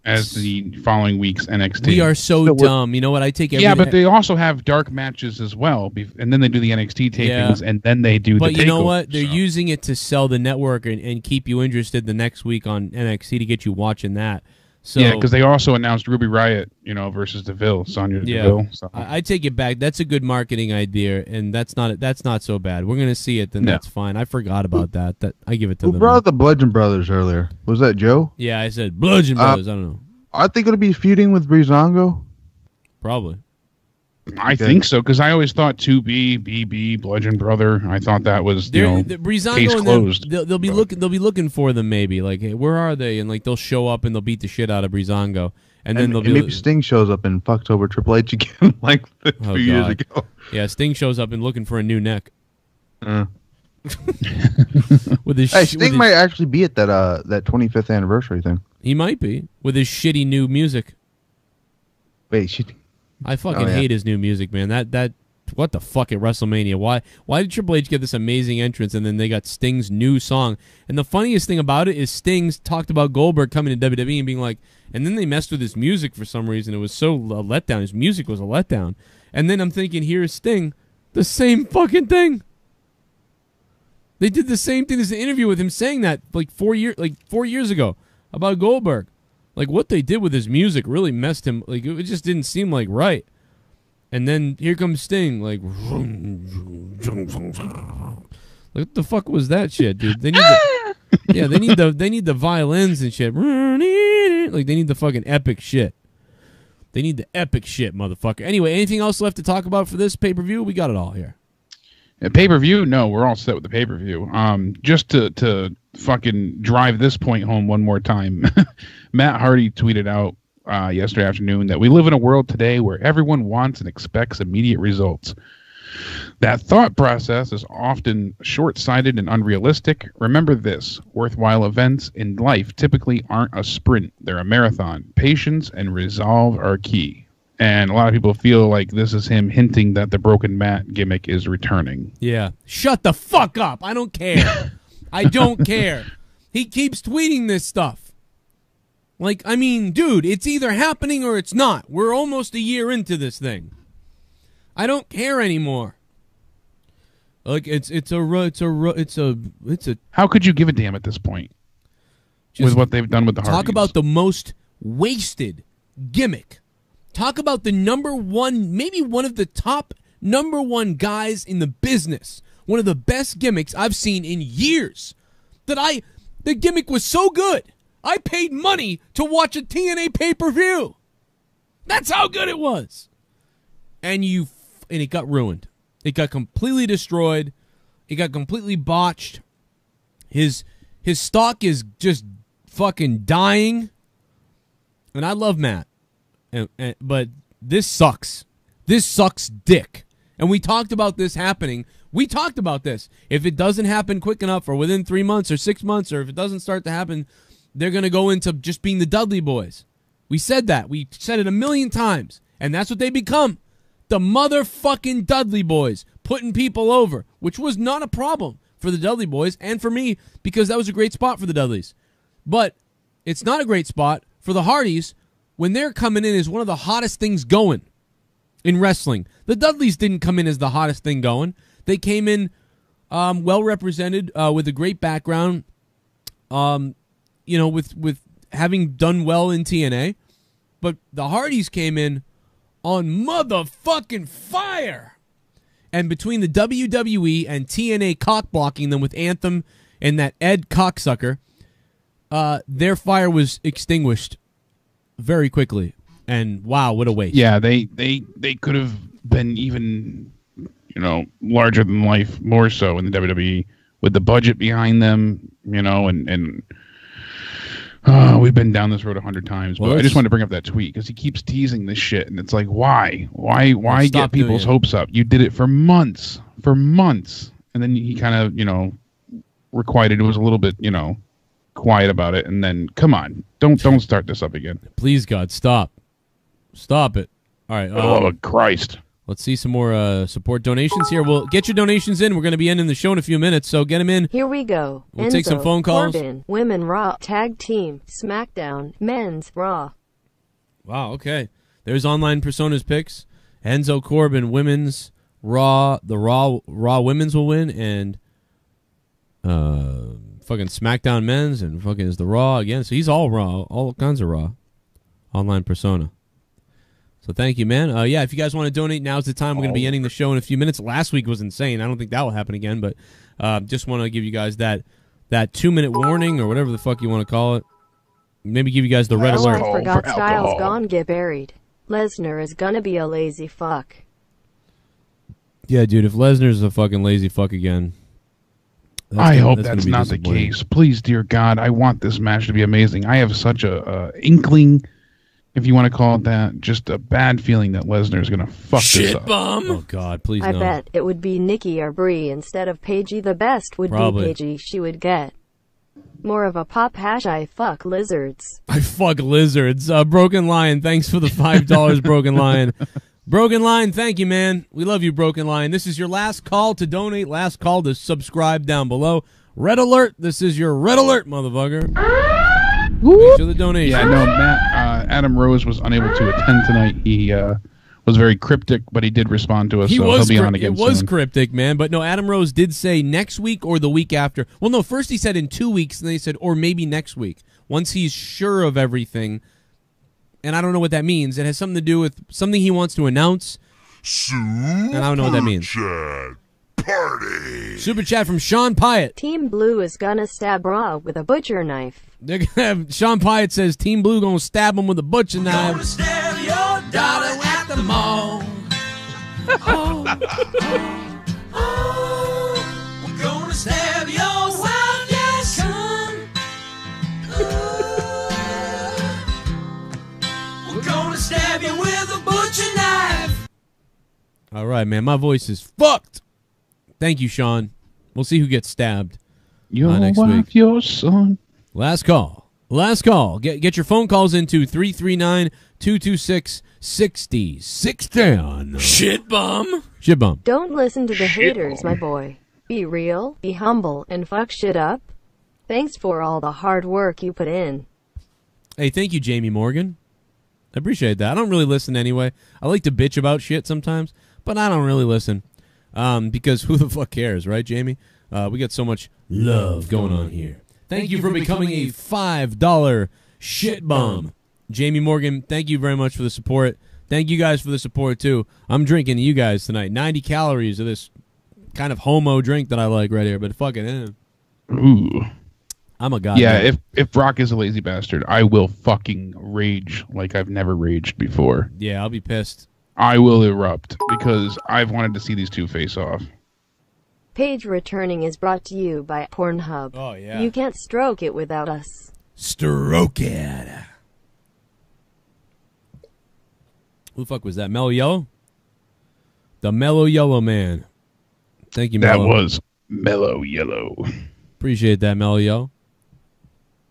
as the following week's NXT. We are so dumb. You know what? I take everything. Yeah, but they also have dark matches as well, and then they do the NXT tapings, and then they do the takeovers. But you know what? They're using it to sell the network and keep you interested the next week on NXT to get you watching that. So, yeah, because they also announced Ruby Riott, versus Deville, Sonya Deville. So. I take it back. That's a good marketing idea, and that's not so bad. We're gonna see it, then that's fine. I forgot about that. That I give it to them. Who brought up the Bludgeon Brothers earlier? Was that Joe? Yeah, I said Bludgeon Brothers. I don't know. Are they going to be feuding with Breezango? Probably. I think so, because I always thought 2B, BB, Bludgeon Brother. I thought that was case closed. They'll be looking for them maybe. Like, hey, where are they? And like they'll show up and they'll beat the shit out of Breezango. And then maybe Sting shows up and fucks over Triple H again, like a few years ago. Yeah, Sting shows up and looking for a new neck. Sting might actually be at that 25th anniversary thing. He might be with his shitty new music. Wait, shitty. I fucking hate his new music, man. That what the fuck at WrestleMania? Why did Triple H get this amazing entrance and then they got Sting's new song? And the funniest thing about it is Sting's talked about Goldberg coming to WWE and being like, and then they messed with his music for some reason. It was so a letdown. His music was a letdown. And then I'm thinking, here's Sting, the same fucking thing. They did the same thing. There's an interview with him saying that like 4 years ago about Goldberg. Like, what they did with his music really messed him. Like, it just didn't seem like right. And then here comes Sting. Like, what the fuck was that shit, dude? They need they need the violins and shit. Like, they need the fucking epic shit. They need the epic shit, motherfucker. Anyway, anything else left to talk about for this pay-per-view? We got it all here. Pay-per-view? No, we're all set with the pay-per-view. Just to fucking drive this point home one more time, Matt Hardy tweeted out yesterday afternoon that we live in a world today where everyone wants and expects immediate results. That thought process is often short-sighted and unrealistic. Remember this, worthwhile events in life typically aren't a sprint. They're a marathon. Patience and resolve are key. And a lot of people feel like this is him hinting that the broken Matt gimmick is returning. Yeah. Shut the fuck up. I don't care. I don't care. He keeps tweeting this stuff. Like, I mean, dude, it's either happening or it's not. We're almost a year into this thing. I don't care anymore. Like, it's a. How could you give a damn at this point? With what they've done with the Hardys. Talk about the most wasted gimmick. Talk about the number one, maybe one of the top number one guys in the business. One of the best gimmicks I've seen in years. The gimmick was so good, I paid money to watch a TNA pay-per-view. That's how good it was. And it got ruined. It got completely destroyed. It got completely botched. His stock is just fucking dying. And I love Matt. But this sucks. This sucks dick. And we talked about this happening. We talked about this. If it doesn't happen quick enough or within 3 months or 6 months, or if it doesn't start to happen, they're going to go into just being the Dudley Boys. We said that. We said it a million times. And that's what they become. The motherfucking Dudley Boys. Putting people over. Which was not a problem for the Dudley Boys and for me, because that was a great spot for the Dudleys. But it's not a great spot for the Hardys when they're coming in as one of the hottest things going in wrestling. The Dudleys didn't come in as the hottest thing going. They came in well represented with a great background, with having done well in TNA. But the Hardys came in on motherfucking fire. And between the WWE and TNA cock-blocking them with Anthem and that Ed cocksucker, their fire was extinguished very quickly. And wow, what a waste. Yeah, they could have been even, larger than life, more so in the WWE with the budget behind them, and we've been down this road 100 times. But I just wanted to bring up that tweet because he keeps teasing this shit, and it's like, why get people's hopes up? You did it for months, and then he kind of, requited. It was a little bit, quiet about it, and then come on, don't start this up again. Please, God, stop it. All right. Oh Christ. Let's see some more support donations here. We'll get your donations in. We're going to be ending the show in a few minutes, so get them in. Here we go. We'll take some phone calls. Corbin, Women Raw Tag Team, SmackDown, Men's Raw. Wow, okay. There's Online Personas picks. Enzo Corbin, Women's Raw. The Raw Women's will win, and fucking SmackDown Men's, and fucking is the Raw again. So he's all Raw, all kinds of Raw. Online Persona. So thank you, man. If you guys want to donate, now's the time. We're going to be ending the show in a few minutes. Last week was insane. I don't think that will happen again, but just want to give you guys that 2-minute warning or whatever the fuck you want to call it. Maybe give you guys the red alert. I forgot Styles gone get buried. Lesnar is going to be a lazy fuck. Yeah, dude, if Lesnar's a fucking lazy fuck again. I hope that's not the case. Please, dear God, I want this match to be amazing. I have such a inkling, if you want to call it that, just a bad feeling that Lesnar is going to fuck this up. Bum. Oh, God, please I no. bet it would be Nikki or Brie instead of Paigey. The best would be Paigey. She would get more of a pop hash. I fuck lizards. I fuck lizards. Broken Lion, thanks for the $5, Broken Lion. Broken Lion, thank you, man. We love you, Broken Lion. This is your last call to donate, last call to subscribe down below. Red alert. This is your red alert, motherfucker. Thanks for the donation. Yeah, no, Matt, Adam Rose was unable to attend tonight. He was very cryptic, but he did respond to us, so he'll be on again soon. It was cryptic, man, but no, Adam Rose did say next week or the week after. Well, no, first he said in 2 weeks, and then he said, or maybe next week, once he's sure of everything. And I don't know what that means. It has something to do with something he wants to announce. And I don't know what that means. Party. Super chat from Sean Pyatt. Team Blue is gonna stab Raw with a butcher knife. They're gonna have, Sean Pyatt says Team Blue gonna stab him with a butcher knife. Gonna stab your darling at the mall. We're gonna stab your wild young son. We're gonna stab you with a butcher knife. All right, man. My voice is fucked. Thank you, Sean. We'll see who gets stabbed next week. Your son. Last call. Last call. Get your phone calls into 339-226-60. Shit bum. Shit bum. Don't listen to the haters, my boy. Be real, be humble, and fuck shit up. Thanks for all the hard work you put in. Hey, thank you, Jamie Morgan. I appreciate that. I don't really listen anyway. I like to bitch about shit sometimes, but I don't really listen because who the fuck cares, right, Jamie? We got so much love going on here. Thank you for becoming a $5 shit bum. Jamie Morgan, thank you very much for the support. Thank you guys for the support, too. I'm drinking to you guys tonight. 90 calories of this kind of homo drink that I like right here, but fuck it. Ooh. I'm a god. Yeah, if Brock is a lazy bastard, I will fucking rage like I've never raged before. Yeah, I'll be pissed. I will erupt because I've wanted to see these two face off. Page returning is brought to you by Pornhub. Oh, yeah. You can't stroke it without us. Stroke it. Who the fuck was that? Mellow Yellow? The Mellow Yellow Man. Thank you, Mellow. That was Mellow Yellow. Appreciate that, Mellow Yellow.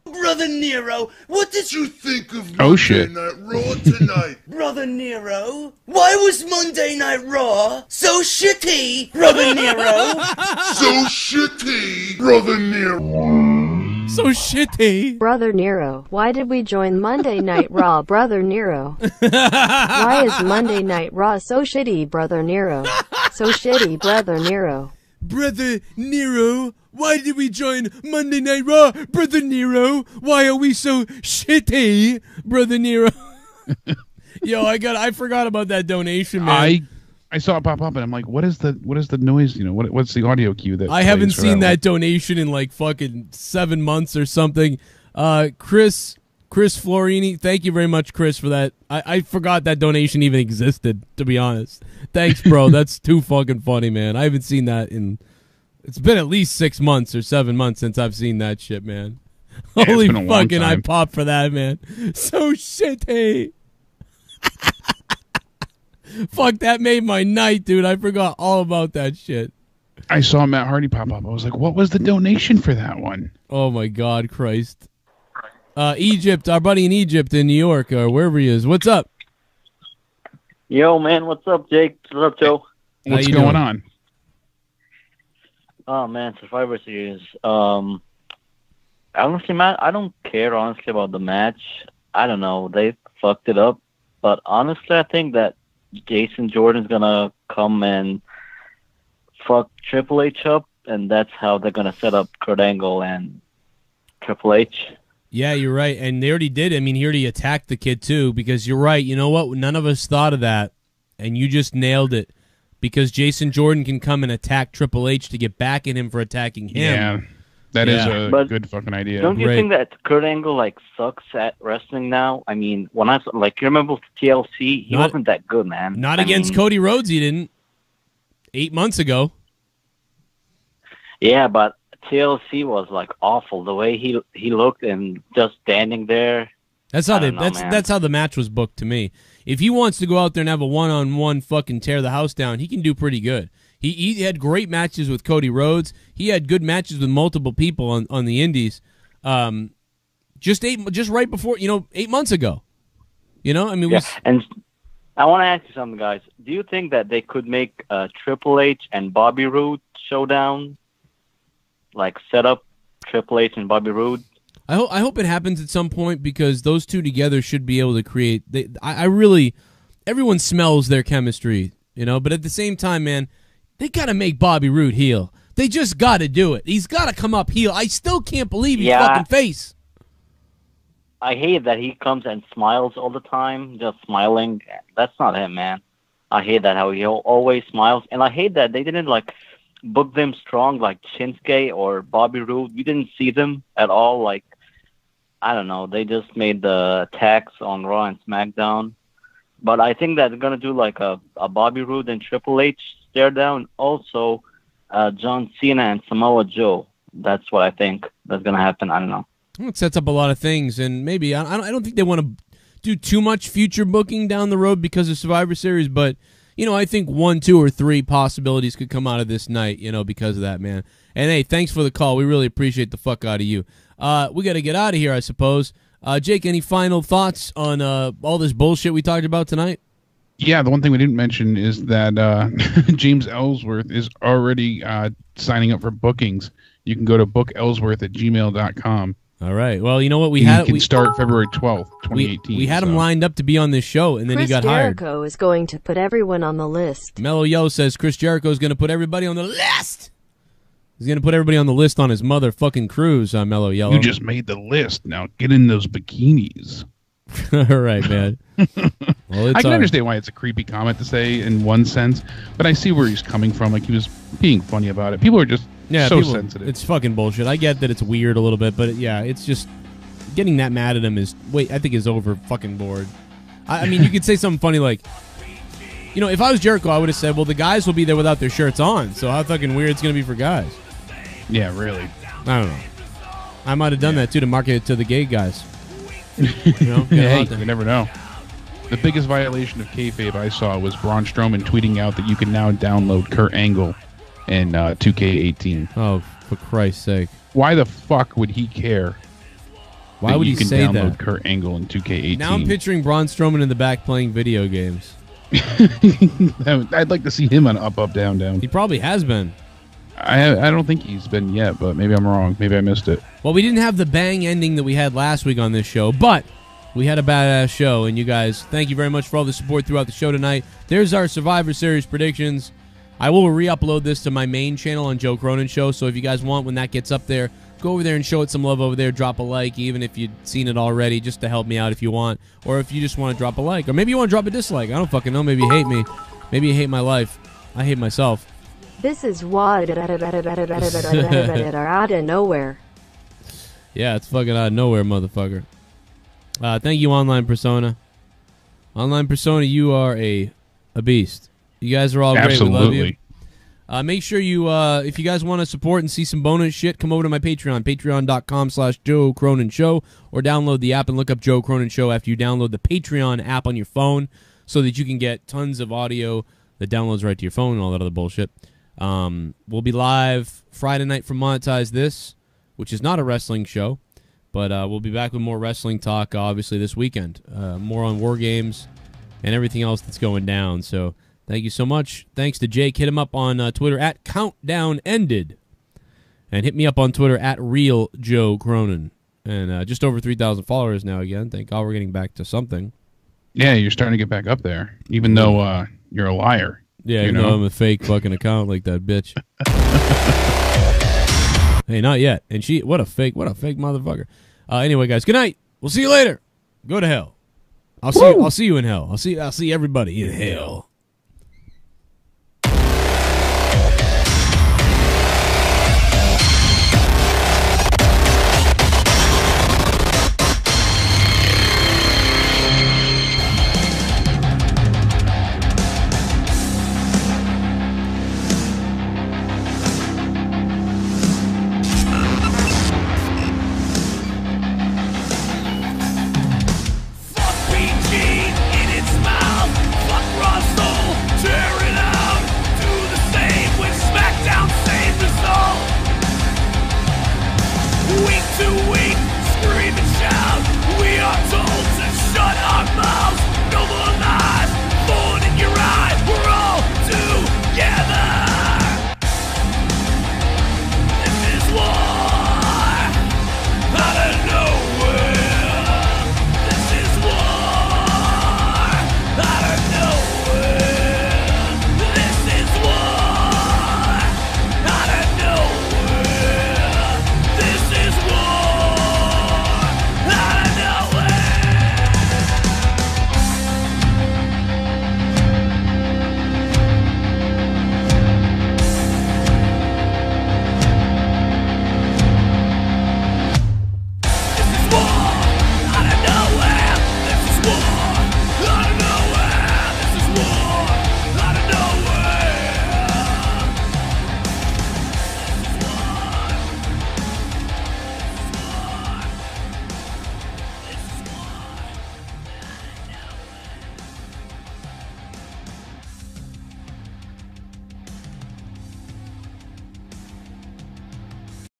Brother Nero, what did you think of Monday Night Raw tonight? Brother Nero, why was Monday Night Raw so shitty, Brother Nero? So shitty, Brother Nero. So shitty. Brother Nero, why did we join Monday Night Raw, Brother Nero? Why is Monday Night Raw so shitty, Brother Nero? So shitty, Brother Nero. Brother Nero, why did we join Monday Night Raw? Brother Nero, why are we so shitty? Brother Nero. Yo, I forgot about that donation, man. I saw it pop up and I'm like, what is the noise? You know, what's the audio cue that I haven't seen that donation in like fucking 7 months or something. Chris Florini, thank you very much, Chris, for that. I forgot that donation even existed, to be honest. Thanks, bro. That's too fucking funny, man. I haven't seen that it's been at least 6 months or 7 months since I've seen that shit, man. Yeah, Holy fucking, I popped for that, man. So shitty. Fuck, that made my night, dude. I forgot all about that shit. I saw Matt Hardy pop up. I was like, what was the donation for that one? Oh, my God, Christ. Egypt, our buddy in Egypt in New York, or wherever he is. What's up? Yo, man. What's up, Jake? What's up, Joe? What's going on? Oh, man. Survivor Series. Honestly, man, I don't care, honestly, about the match. I don't know. They fucked it up. But honestly, I think that Jason Jordan's going to come and fuck Triple H up, and that's how they're going to set up Kurt Angle and Triple H. Yeah, you're right. And they already did. I mean, he already attacked the kid, too, because you're right. You know what? None of us thought of that, and you just nailed it. Because Jason Jordan can come and attack Triple H to get back at him for attacking him. Yeah, that is a good fucking idea. Don't you think that Kurt Angle, like, sucks at wrestling now? I mean, when you remember TLC, he wasn't that good, man. Not against Cody Rhodes, he didn't. 8 months ago. Yeah, but TLC was like awful. The way he looked and just standing there. That's how that's how the match was booked to me. If he wants to go out there and have a one-on-one fucking tear the house down, he can do pretty good. He had great matches with Cody Rhodes. He had good matches with multiple people on the indies. Just right before 8 months ago. You know, I mean, and I want to ask you something, guys. Do you think that they could make Triple H and Bobby Roode showdown? Like, set up Triple H and Bobby Roode? I hope it happens at some point because those two together should be able to create. Everyone smells their chemistry, But at the same time, man, they gotta make Bobby Roode heel. They just gotta do it. He's gotta come up heel. I still can't believe his fucking face. I hate that he comes and smiles all the time, just smiling. That's not him, man. I hate that how he always smiles, and I hate that they didn't book them strong like Shinsuke or Bobby Roode. We didn't see them at all. Like, I don't know. They just made the attacks on Raw and SmackDown. But I think that they're going to do like a Bobby Roode and Triple H stare down. Also, John Cena and Samoa Joe. That's what I think that's going to happen. I don't know. It sets up a lot of things. And maybe, I don't think they want to do too much future booking down the road because of Survivor Series. But, I think 1, 2, or 3 possibilities could come out of this night, because of that, man. And, hey, thanks for the call. We really appreciate the fuck out of you. We got to get out of here, I suppose. Jake, any final thoughts on all this bullshit we talked about tonight? Yeah, the one thing we didn't mention is that James Ellsworth is already signing up for bookings. You can go to bookellsworth@gmail.com. All right. Well, you know what? We can start February 12th, 2018. We had him lined up to be on this show, and then he got hired. Chris Jericho is going to put everyone on the list. Mellow Yo says Chris Jericho is going to put everybody on the list. He's going to put everybody on the list on his motherfucking cruise, Mellow Yellow. You just made the list. Now get in those bikinis. All right, man. Well, I can understand why it's a creepy comment to say in one sense, but I see where he's coming from. Like, he was being funny about it. People are just sensitive. It's fucking bullshit. I get that it's weird a little bit, but yeah, it's just getting that mad at him I think is over fucking board. I mean, you could say something funny like, you know, if I was Jericho, I would have said, well, the guys will be there without their shirts on, so how fucking weird it's going to be for guys. Yeah, really. I don't know. I might have done that, too, to market it to the gay guys. You know, hey, you never know. The biggest violation of kayfabe I saw was Braun Strowman tweeting out that you can now download Kurt Angle in 2K18. Oh, for Christ's sake. Why the fuck would he care? Why would he say that? You can download Kurt Angle in 2K18. Now I'm picturing Braun Strowman in the back playing video games. I'd like to see him on Up, Up, Down, Down. He probably has been. I don't think he's been yet, but maybe I'm wrong. Maybe I missed it. Well, we didn't have the bang ending that we had last week on this show, but we had a badass show, and you guys, thank you very much for all the support throughout the show tonight. There's our Survivor Series predictions. I will re-upload this to my main channel on Joe Cronin Show, so if you guys want, when that gets up there, go over there and show it some love over there. Drop a like, even if you've seen it already, just to help me out if you want. Or if you just want to drop a like. Or maybe you want to drop a dislike. I don't fucking know. Maybe you hate me. Maybe you hate my life. I hate myself. This is what out of nowhere. Yeah, it's fucking out of nowhere, motherfucker. Thank you, Online Persona. Online Persona, you are a beast. You guys are all great. We love you. Make sure you, if you guys want to support and see some bonus shit, come over to my Patreon, patreon.com/Joe Cronin Show, or download the app and look up Joe Cronin Show after you download the Patreon app on your phone so that you can get tons of audio that downloads right to your phone and all that other bullshit. We'll be live Friday night for Monetize This, which is not a wrestling show, but we'll be back with more wrestling talk, obviously, this weekend. More on War Games and everything else that's going down, so thank you so much. Thanks to Jake. Hit him up on Twitter at CountdownEnded. And hit me up on Twitter at RealJoeCronin. And just over 3,000 followers now again. Thank God we're getting back to something. Yeah, you're starting to get back up there, even though you're a liar. Yeah, you know I'm a fake fucking account like that bitch. Hey, not yet. And what a fake motherfucker. Anyway, guys, good night. We'll see you later. Go to hell. I'll see you in hell. I'll see everybody in hell.